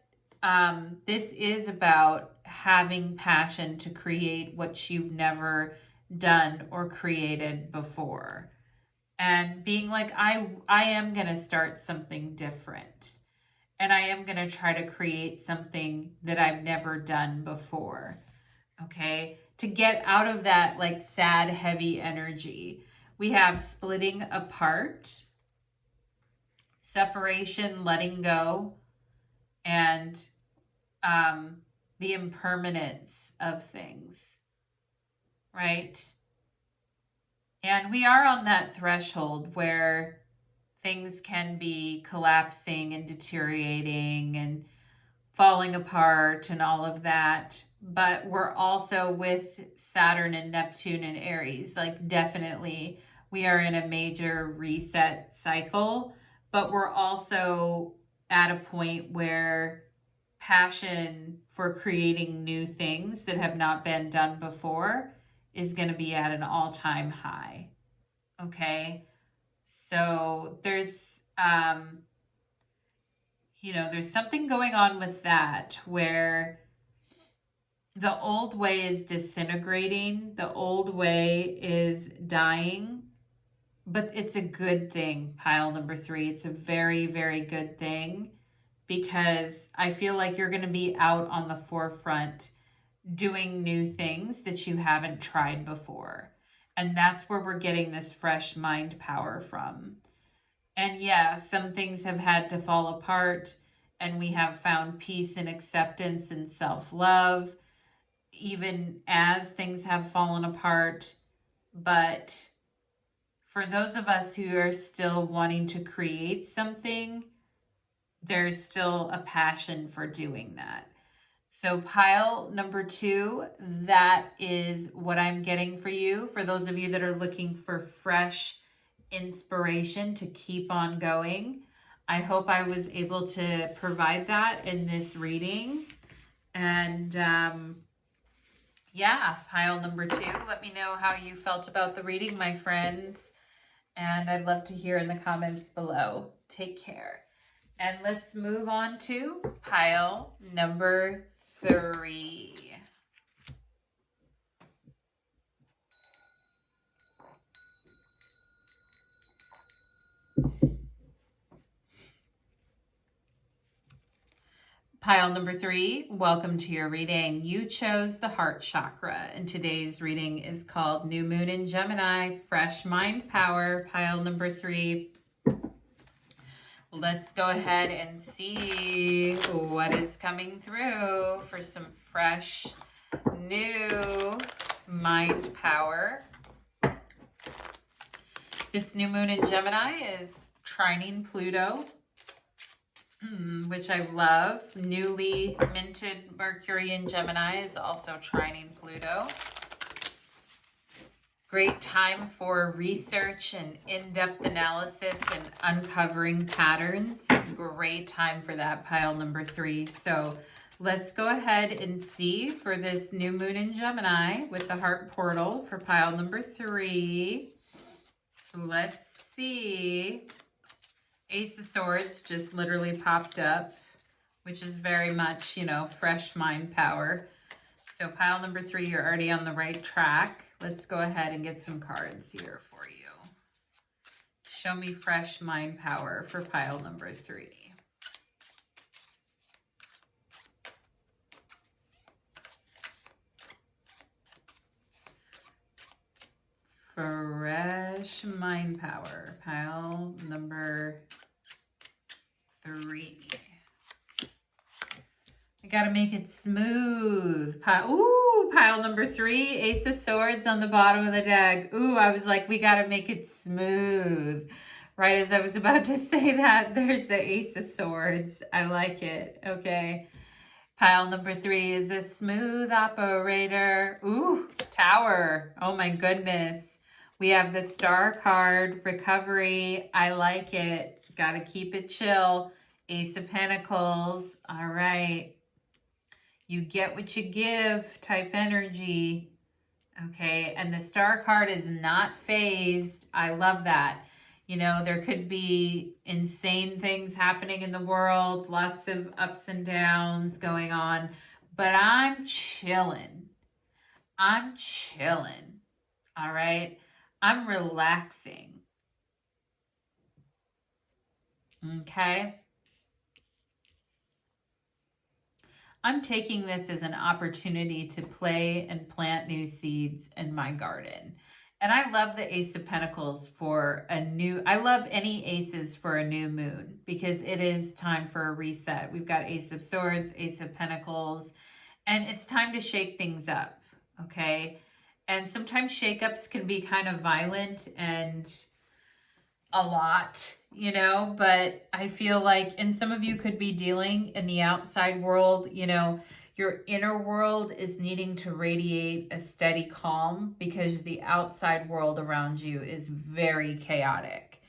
This is about having passion to create what you've never done or created before. And being like, I am going to start something different. And I am going to try to create something that I've never done before. Okay? To get out of that like sad, heavy energy. We have splitting apart, separation, letting go, and the impermanence of things, right? And we are on that threshold where things can be collapsing and deteriorating and falling apart and all of that. But we're also with Saturn and Neptune and Aries, like definitely we are in a major reset cycle, but we're also at a point where passion for creating new things that have not been done before is going to be at an all-time high. Okay. So there's, you know, there's something going on with that where the old way is disintegrating, the old way is dying, but it's a good thing, pile number 3. It's a very, very good thing because I feel like you're going to be out on the forefront doing new things that you haven't tried before. And that's where we're getting this fresh mind power from. And yeah, some things have had to fall apart, and we have found peace and acceptance and self-love, even as things have fallen apart. But For those of us who are still wanting to create something, there's still a passion for doing that. So pile number 2, that is what I'm getting for you. For those of you that are looking for fresh inspiration to keep on going, I hope I was able to provide that in this reading. And yeah, pile number 2, let me know how you felt about the reading, my friends. And I'd love to hear in the comments below. Take care. And let's move on to pile number 3. Pile number 3, welcome to your reading. You chose the heart chakra, and today's reading is called New Moon in Gemini, Fresh Mind Power. Pile number 3. Let's go ahead and see what is coming through for some fresh, new mind power. This new moon in Gemini is trining Pluto, which I love. Newly minted Mercury in Gemini is also trining Pluto. Great time for research and in-depth analysis and uncovering patterns. Great time for that, pile number 3. So let's go ahead and see for this new moon in Gemini with the heart portal for pile number 3. Let's see. Ace of Swords just literally popped up, which is very much, you know, fresh mind power. So pile number 3, you're already on the right track. Let's go ahead and get some cards here for you. Show me fresh mind power for pile number 3. Fresh mind power, pile number 3. I gotta make it smooth. Pile number 3, Ace of Swords on the bottom of the deck. Ooh, I was like, we gotta make it smooth. Right as I was about to say that, there's the Ace of Swords. I like it. Okay. Pile number 3 is a smooth operator. Ooh, Tower. Oh my goodness. We have the Star card, recovery. I like it. Gotta keep it chill. Ace of Pentacles. All right. You get what you give type energy. Okay. And the Star card is not phased. I love that. You know, there could be insane things happening in the world, lots of ups and downs going on, but I'm chilling. I'm chilling. All right. I'm relaxing. Okay. I'm taking this as an opportunity to play and plant new seeds in my garden. And I love the Ace of Pentacles for I love any aces for a new moon because it is time for a reset. We've got Ace of Swords, Ace of Pentacles, and it's time to shake things up, okay? And sometimes shakeups can be kind of violent and a lot, you know, but I feel like, and some of you could be dealing in the outside world, you know, your inner world is needing to radiate a steady calm because the outside world around you is very chaotic,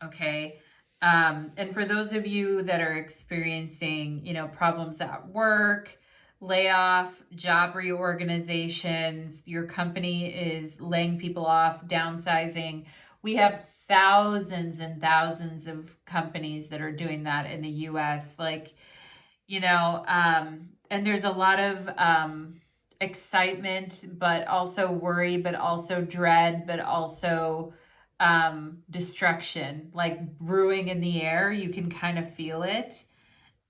okay? And for those of you that are experiencing, you know, problems at work, layoff, job reorganizations, your company is laying people off, downsizing, we have thousands and thousands of companies that are doing that in the US, like, you know, and there's a lot of excitement, but also worry, but also dread, but also destruction, like brewing in the air. You can kind of feel it.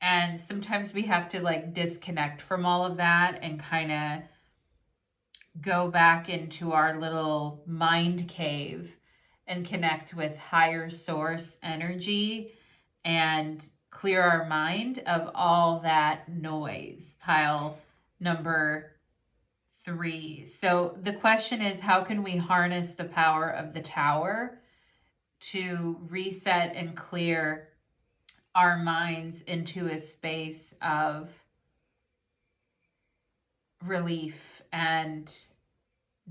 And sometimes we have to like disconnect from all of that and kind of go back into our little mind cave and connect with higher source energy and clear our mind of all that noise. Pile number 3. So the question is, how can we harness the power of the Tower to reset and clear our minds into a space of relief and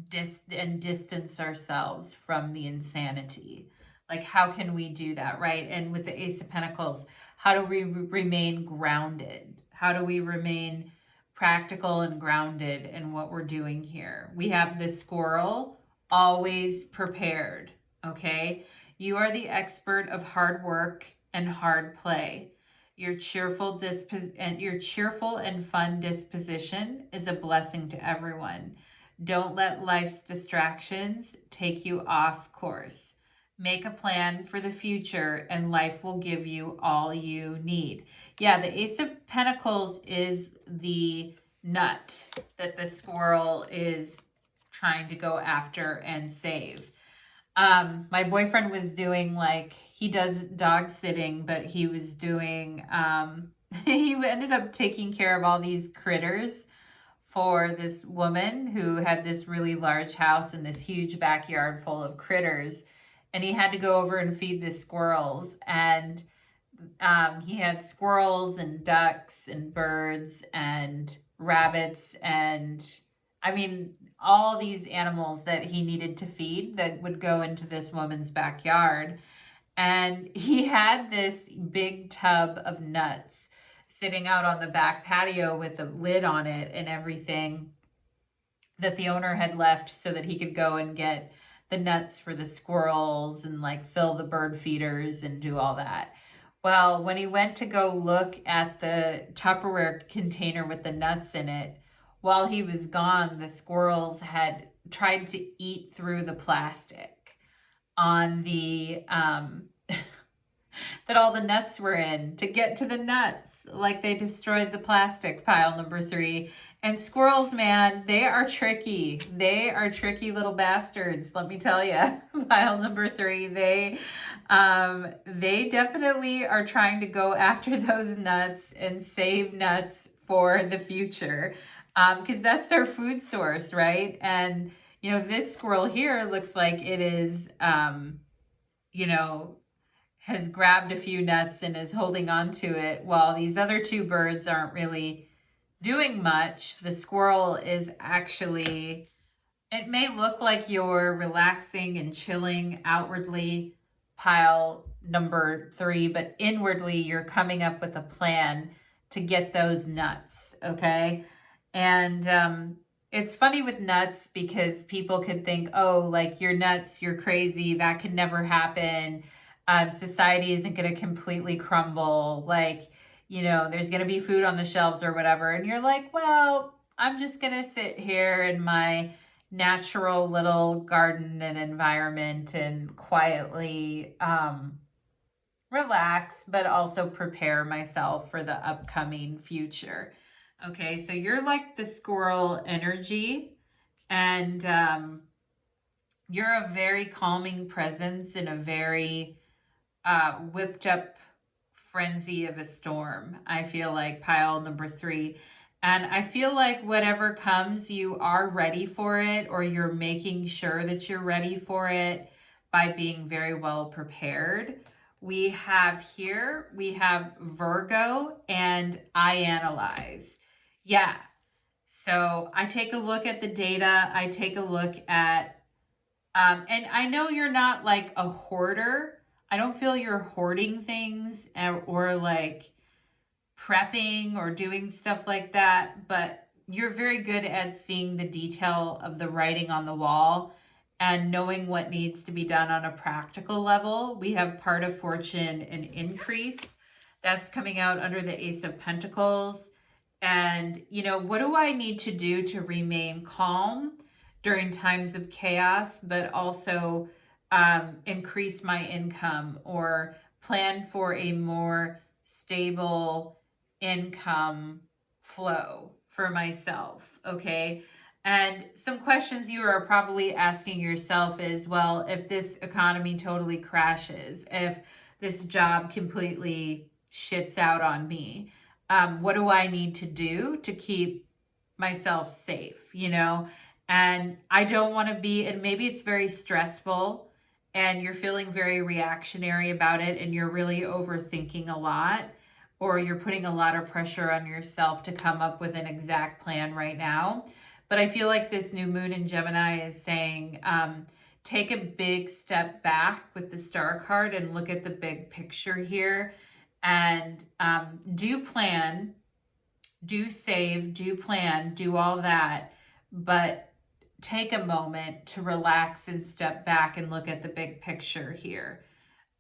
distance ourselves from the insanity. Like, how can we do that, right? And with the Ace of Pentacles, how do we remain grounded? How do we remain practical and grounded in what we're doing here? We have the squirrel, always prepared, okay? You are the expert of hard work and hard play. Your cheerful and fun disposition is a blessing to everyone. Don't let life's distractions take you off course. Make a plan for the future and life will give you all you need. Yeah, the Ace of Pentacles is the nut that the squirrel is trying to go after and save. My boyfriend was doing, like, he does dog sitting, but he was doing, he ended up taking care of all these critters for this woman who had this really large house and this huge backyard full of critters. And he had to go over and feed the squirrels. And he had squirrels and ducks and birds and rabbits and, I mean, all these animals that he needed to feed that would go into this woman's backyard. And he had this big tub of nuts sitting out on the back patio with a lid on it and everything that the owner had left so that he could go and get the nuts for the squirrels and like fill the bird feeders and do all that. Well, when he went to go look at the Tupperware container with the nuts in it, while he was gone, the squirrels had tried to eat through the plastic on the that all the nuts were in to get to the nuts. Like, they destroyed the plastic, pile number 3. And squirrels, man, they are tricky. They are tricky little bastards, let me tell you. Pile number 3, they definitely are trying to go after those nuts and save nuts for the future, because that's their food source, right? And, you know, this squirrel here looks like it is, you know, has grabbed a few nuts and is holding on to it, while these other 2 birds aren't really doing much. The squirrel is actually, it may look like you're relaxing and chilling outwardly, pile number 3, but inwardly you're coming up with a plan to get those nuts, okay? And it's funny with nuts because people could think, oh, like, you're nuts, you're crazy, that could never happen. Society isn't going to completely crumble. Like, you know, there's going to be food on the shelves or whatever. And you're like, well, I'm just going to sit here in my natural little garden and environment and quietly relax, but also prepare myself for the upcoming future. Okay, so you're like the squirrel energy, and you're a very calming presence in a very whipped up frenzy of a storm. I feel like, pile number 3. And I feel like whatever comes, you are ready for it, or you're making sure that you're ready for it by being very well prepared. We have Virgo and I analyze. Yeah. So I take a look at the data. I take a look at, and I know you're not like a hoarder. I don't feel you're hoarding things or like prepping or doing stuff like that, but you're very good at seeing the detail of the writing on the wall and knowing what needs to be done on a practical level. We have part of fortune and increase. That's coming out under the Ace of Pentacles. And, you know, what do I need to do to remain calm during times of chaos, but also increase my income or plan for a more stable income flow for myself, okay? And some questions you are probably asking yourself is, well, if this economy totally crashes, if this job completely shits out on me, what do I need to do to keep myself safe, you know? And I don't want to be, and maybe it's very stressful and you're feeling very reactionary about it, and you're really overthinking a lot, or you're putting a lot of pressure on yourself to come up with an exact plan right now. But I feel like this new moon in Gemini is saying, take a big step back with the Star card and look at the big picture here, and do plan, do save, do plan, do all that, but take a moment to relax and step back and look at the big picture here.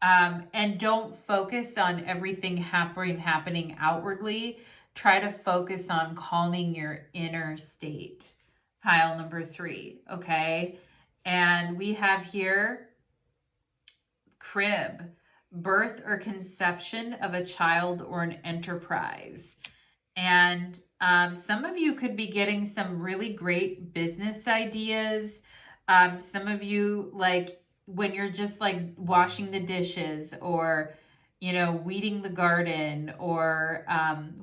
And don't focus on everything happening outwardly. Try to focus on calming your inner state. Pile number 3, okay? And we have here crib, birth or conception of a child or an enterprise. And some of you could be getting some really great business ideas. Some of you, like when you're just like washing the dishes, or, you know, weeding the garden, or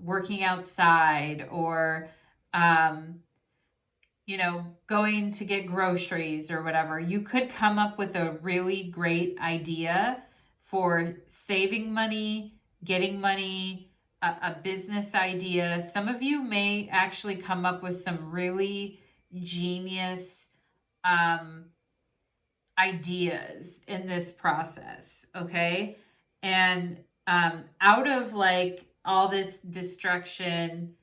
working outside, or, you know, going to get groceries or whatever, you could come up with a really great idea for saving money, getting money, a business idea. Some of you may actually come up with some really genius ideas in this process, okay? And out of like all this destruction,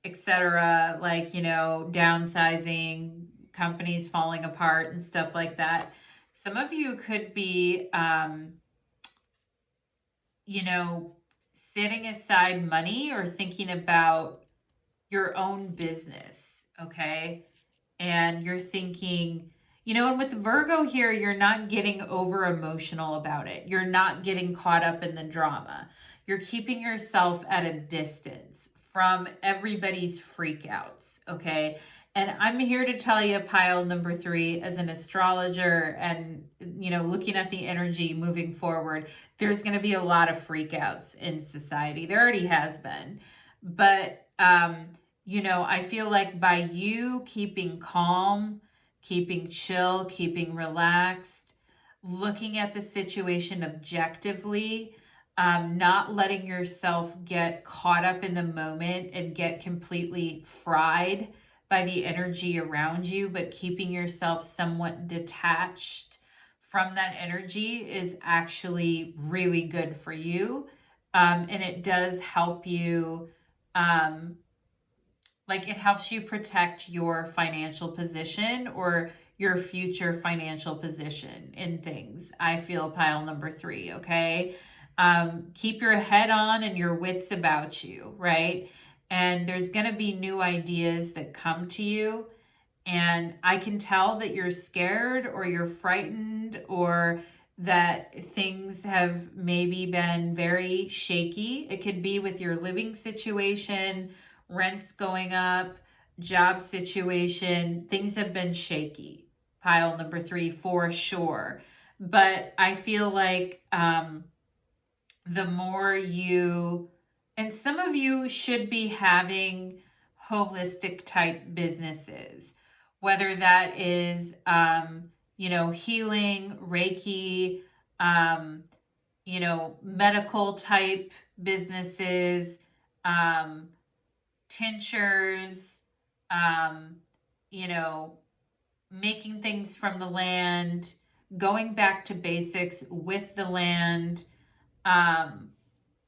etc., like, you know, downsizing, companies falling apart and stuff like that, some of you could be, you know, setting aside money or thinking about your own business, okay? And you're thinking, you know, and with Virgo here, you're not getting over emotional about it. You're not getting caught up in the drama. You're keeping yourself at a distance from everybody's freakouts, okay? And I'm here to tell you, pile number 3, as an astrologer and, you know, looking at the energy moving forward, there's going to be a lot of freakouts in society. There already has been. But, you know, I feel like by you keeping calm, keeping chill, keeping relaxed, looking at the situation objectively, not letting yourself get caught up in the moment and get completely fried by the energy around you, but keeping yourself somewhat detached from that energy is actually really good for you. And it does help you, like it helps you protect your financial position or your future financial position in things. I feel pile number 3, okay? Keep your head on and your wits about you, right? And there's going to be new ideas that come to you. And I can tell that you're scared or you're frightened, or that things have maybe been very shaky. It could be with your living situation, rents going up, job situation. Things have been shaky. Pile number 3 for sure. But I feel like the more you, and some of you should be having holistic type businesses, whether that is, you know, healing, Reiki, you know, medical type businesses, tinctures, you know, making things from the land, going back to basics with the land.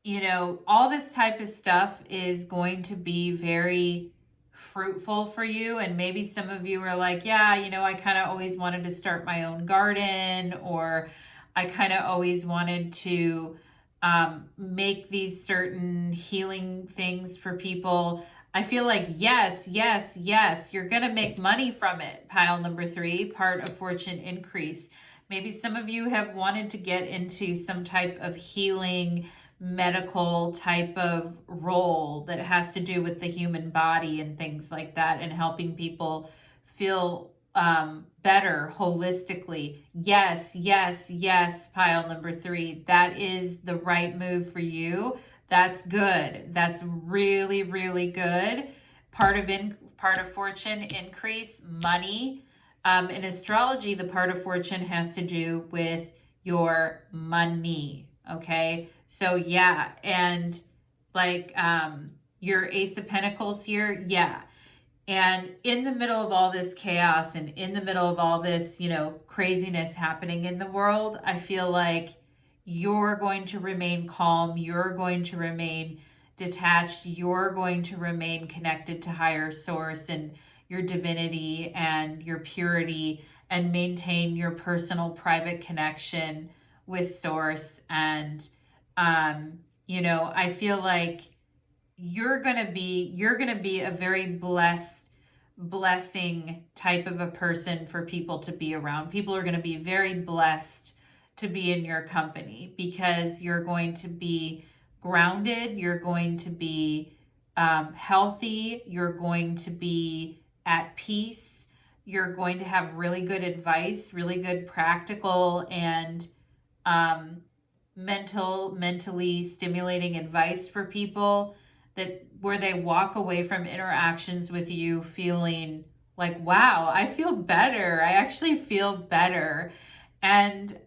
You know, all this type of stuff is going to be very fruitful for you. And maybe some of you are like, yeah, you know, I kind of always wanted to start my own garden, or I kind of always wanted to make these certain healing things for people. I feel like, yes, yes, yes, you're going to make money from it. Pile number 3, part of fortune increase. Maybe some of you have wanted to get into some type of healing, medical type of role that has to do with the human body and things like that, and helping people feel better holistically. Yes, yes, yes, pile number 3. That is the right move for you. That's good. That's really, really good. Part of fortune increase, money. In astrology, the part of fortune has to do with your money. Okay. So yeah. And like, your Ace of Pentacles here. Yeah. And in the middle of all this chaos and in the middle of all this, craziness happening in the world, I feel like you're going to remain calm. You're going to remain detached. You're going to remain connected to higher source and your divinity and your purity, and maintain your personal private connection with source. And, I feel like you're going to be a very blessing type of a person for people to be around. People are going to be very blessed to be in your company, because you're going to be grounded, you're going to be healthy, you're going to be at peace, you're going to have really good advice, really good practical and mentally stimulating advice for people, that where they walk away from interactions with you feeling like, wow, I feel better. I actually feel better. And,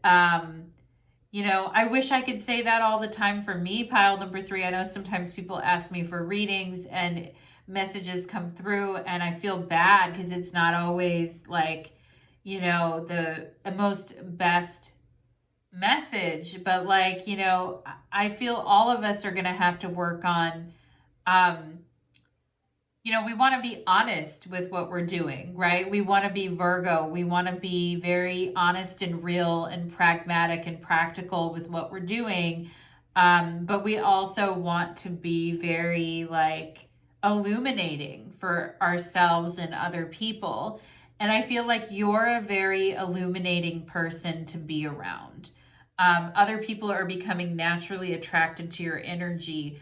I wish I could say that all the time for me, pile number 3. I know sometimes people ask me for readings and messages come through and I feel bad because it's not always like, the most best message, but like, I feel all of us are going to have to work on, we want to be honest with what we're doing, right? We want to be Virgo. We want to be very honest and real and pragmatic and practical with what we're doing. But we also want to be very like illuminating for ourselves and other people. And I feel like you're a very illuminating person to be around. Other people are becoming naturally attracted to your energy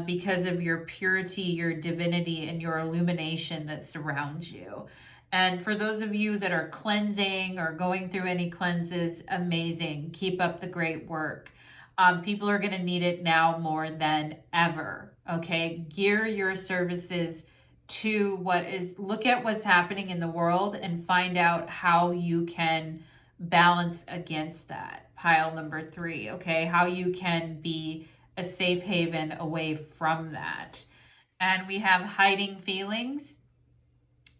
because of your purity, your divinity, and your illumination that surrounds you. And for those of you that are cleansing or going through any cleanses, amazing. Keep up the great work. People are going to need it now more than ever. Okay. Gear your services to look at what's happening in the world and find out how you can balance against that. Pile number 3. Okay. How you can be a safe haven away from that. And we have hiding feelings.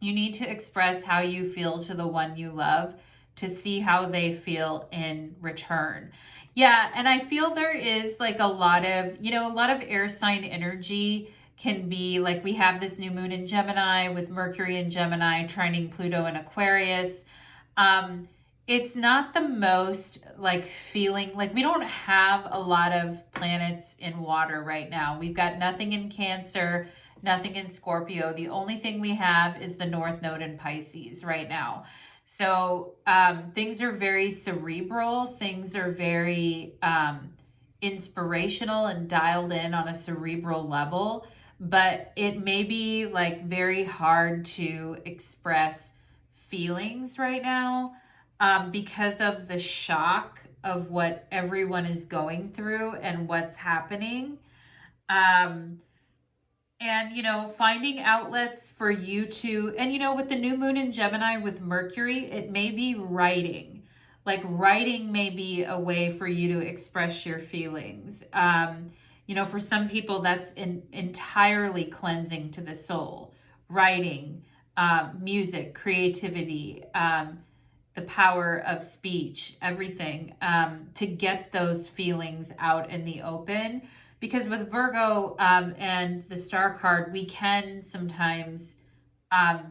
You need to express how you feel to the one you love to see how they feel in return. Yeah, and I feel there is like a lot of air sign energy can be like, we have this new moon in Gemini with Mercury in Gemini trining Pluto in Aquarius. It's not the most like feeling, like we don't have a lot of planets in water right now. We've got nothing in Cancer, nothing in Scorpio. The only thing we have is the North Node in Pisces right now. So things are very cerebral. Things are very inspirational and dialed in on a cerebral level. But it may be like very hard to express feelings right now. Because of the shock of what everyone is going through and what's happening. And, finding outlets for you to, and, with the new moon in Gemini with Mercury, it may be writing. Like writing may be a way for you to express your feelings. For some people, that's entirely cleansing to the soul. Writing, music, creativity, the power of speech, everything, to get those feelings out in the open. Because with Virgo and the star card, we can sometimes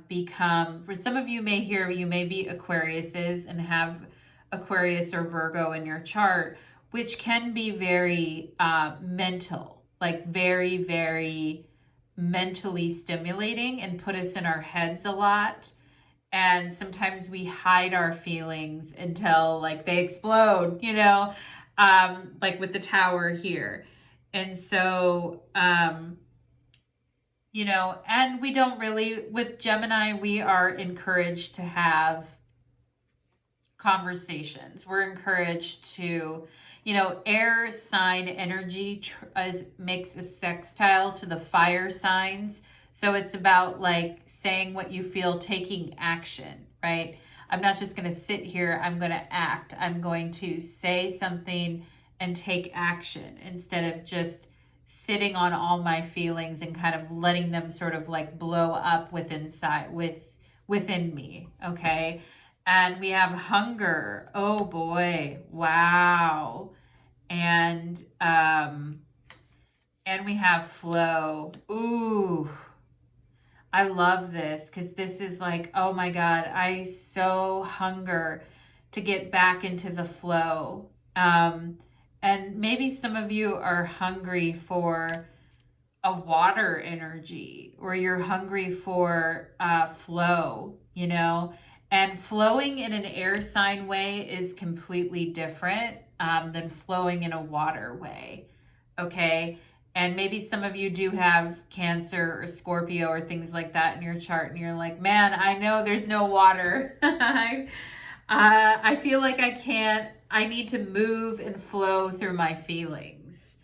become, for some of you may hear, you may be Aquariuses and have Aquarius or Virgo in your chart, which can be very mental, like very, very mentally stimulating and put us in our heads a lot. And sometimes we hide our feelings until like they explode, like with the Tower here. And so, and we don't really, with Gemini, we are encouraged to have conversations. We're encouraged to, air sign energy makes a sextile to the fire signs. So it's about like saying what you feel, taking action, right? I'm not just going to sit here. I'm going to act. I'm going to say something and take action instead of just sitting on all my feelings and kind of letting them sort of like blow up within me. Okay. And we have hunger. Oh boy. Wow. And we have flow. Ooh, I love this because this is like, oh my God, I so hunger to get back into the flow. And maybe some of you are hungry for a water energy, or you're hungry for flow, you know? And flowing in an air sign way is completely different than flowing in a water way, okay? And maybe some of you do have Cancer or Scorpio or things like that in your chart, and you're like, man, I know there's no water. I feel like I need to move and flow through my feelings.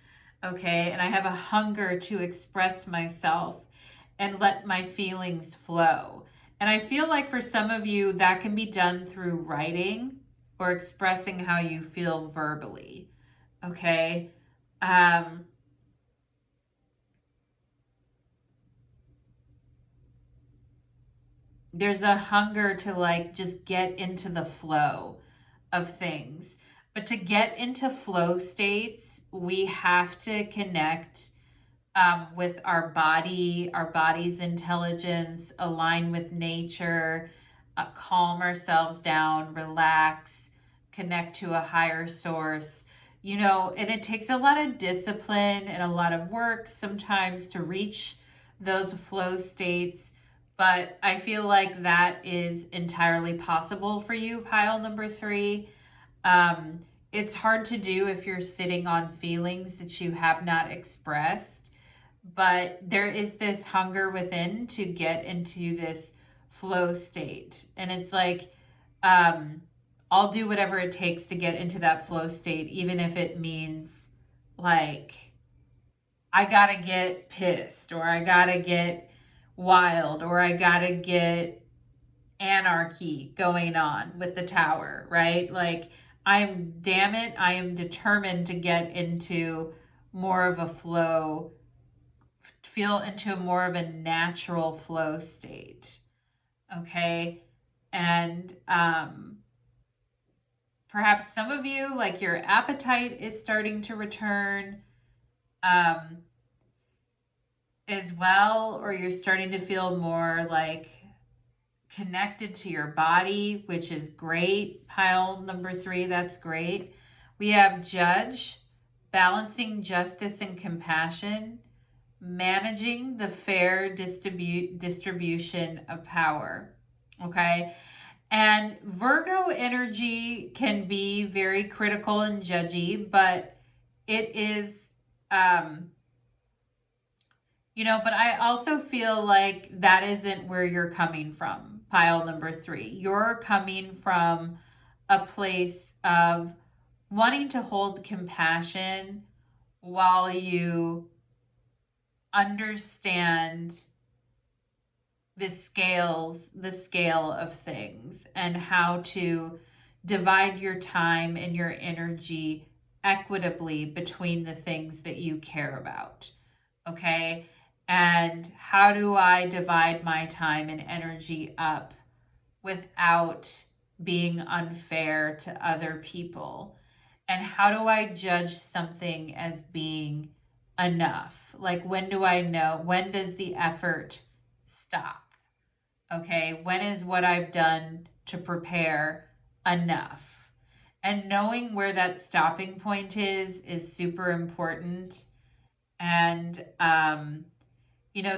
Okay, and I have a hunger to express myself and let my feelings flow. And I feel like for some of you, that can be done through writing or expressing how you feel verbally. Okay. There's a hunger to like just get into the flow of things. But to get into flow states, we have to connect with our body's intelligence, align with nature, calm ourselves down, relax, connect to a higher source. You know, and it takes a lot of discipline and a lot of work sometimes to reach those flow states. But I feel like that is entirely possible for you, pile number 3. It's hard to do if you're sitting on feelings that you have not expressed, but there is this hunger within to get into this flow state. And it's like, I'll do whatever it takes to get into that flow state, even if it means like, I gotta get pissed, or I gotta get wild, or I gotta get anarchy going on with the tower, right? Like, I am determined to get into more of a flow, feel into more of a natural flow state. Okay. And perhaps some of you, like, your appetite is starting to return as well, or you're starting to feel more like connected to your body, which is great. Pile number 3, that's great. We have Judge, balancing justice and compassion, managing the fair distribution of power. Okay. And Virgo energy can be very critical and judgy, but it is, but I also feel like that isn't where you're coming from, pile number 3. You're coming from a place of wanting to hold compassion while you understand the scale of things and how to divide your time and your energy equitably between the things that you care about. Okay? And how do I divide my time and energy up without being unfair to other people? And how do I judge something as being enough? Like, when do I know? When does the effort stop? Okay, when is what I've done to prepare enough? And knowing where that stopping point is super important. And,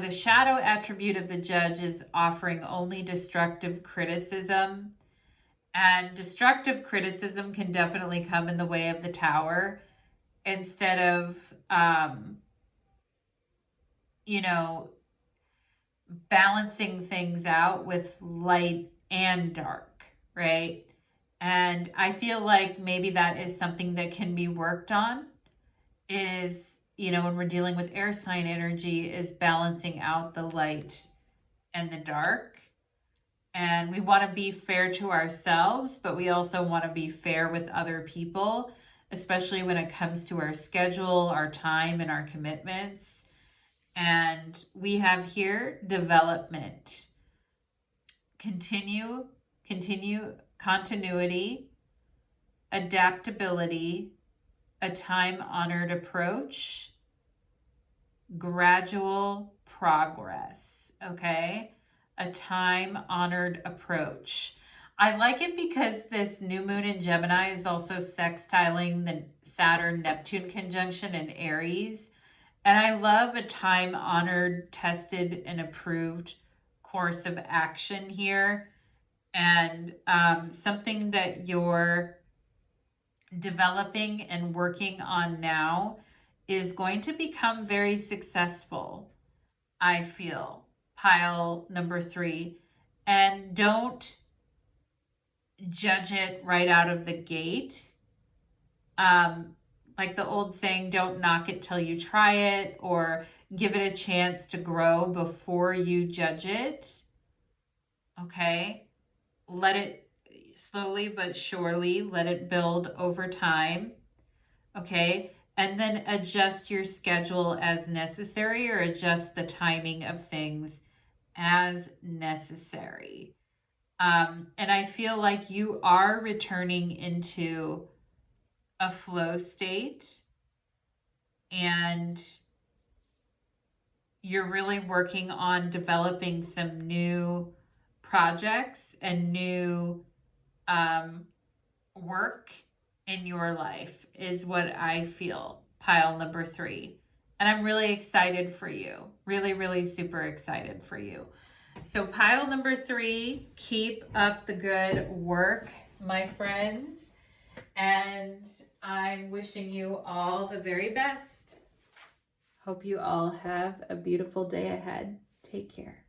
the shadow attribute of the Judge is offering only destructive criticism. And destructive criticism can definitely come in the way of the Tower instead of, balancing things out with light and dark, right? And I feel like maybe that is something that can be worked on, is, when we're dealing with air sign energy, is balancing out the light and the dark. And we want to be fair to ourselves, but we also want to be fair with other people, especially when it comes to our schedule, our time, and our commitments. And we have here development, continuity, adaptability, a time-honored approach, gradual progress, okay? A time-honored approach. I like it because this new moon in Gemini is also sextiling the Saturn-Neptune conjunction in Aries. And I love a time-honored, tested, and approved course of action here. And something that you're developing and working on now is going to become very successful, I feel, pile number 3. And don't judge it right out of the gate. Like the old saying, don't knock it till you try it, or give it a chance to grow before you judge it. Okay? Let it slowly but surely, let it build over time. Okay? And then adjust your schedule as necessary, or adjust the timing of things as necessary. And I feel like you are returning into a flow state, and you're really working on developing some new projects and new work in your life, is what I feel, pile number 3. And I'm really excited for you. Really, really super excited for you. So pile number 3, keep up the good work, my friends. And I'm wishing you all the very best. Hope you all have a beautiful day ahead. Take care.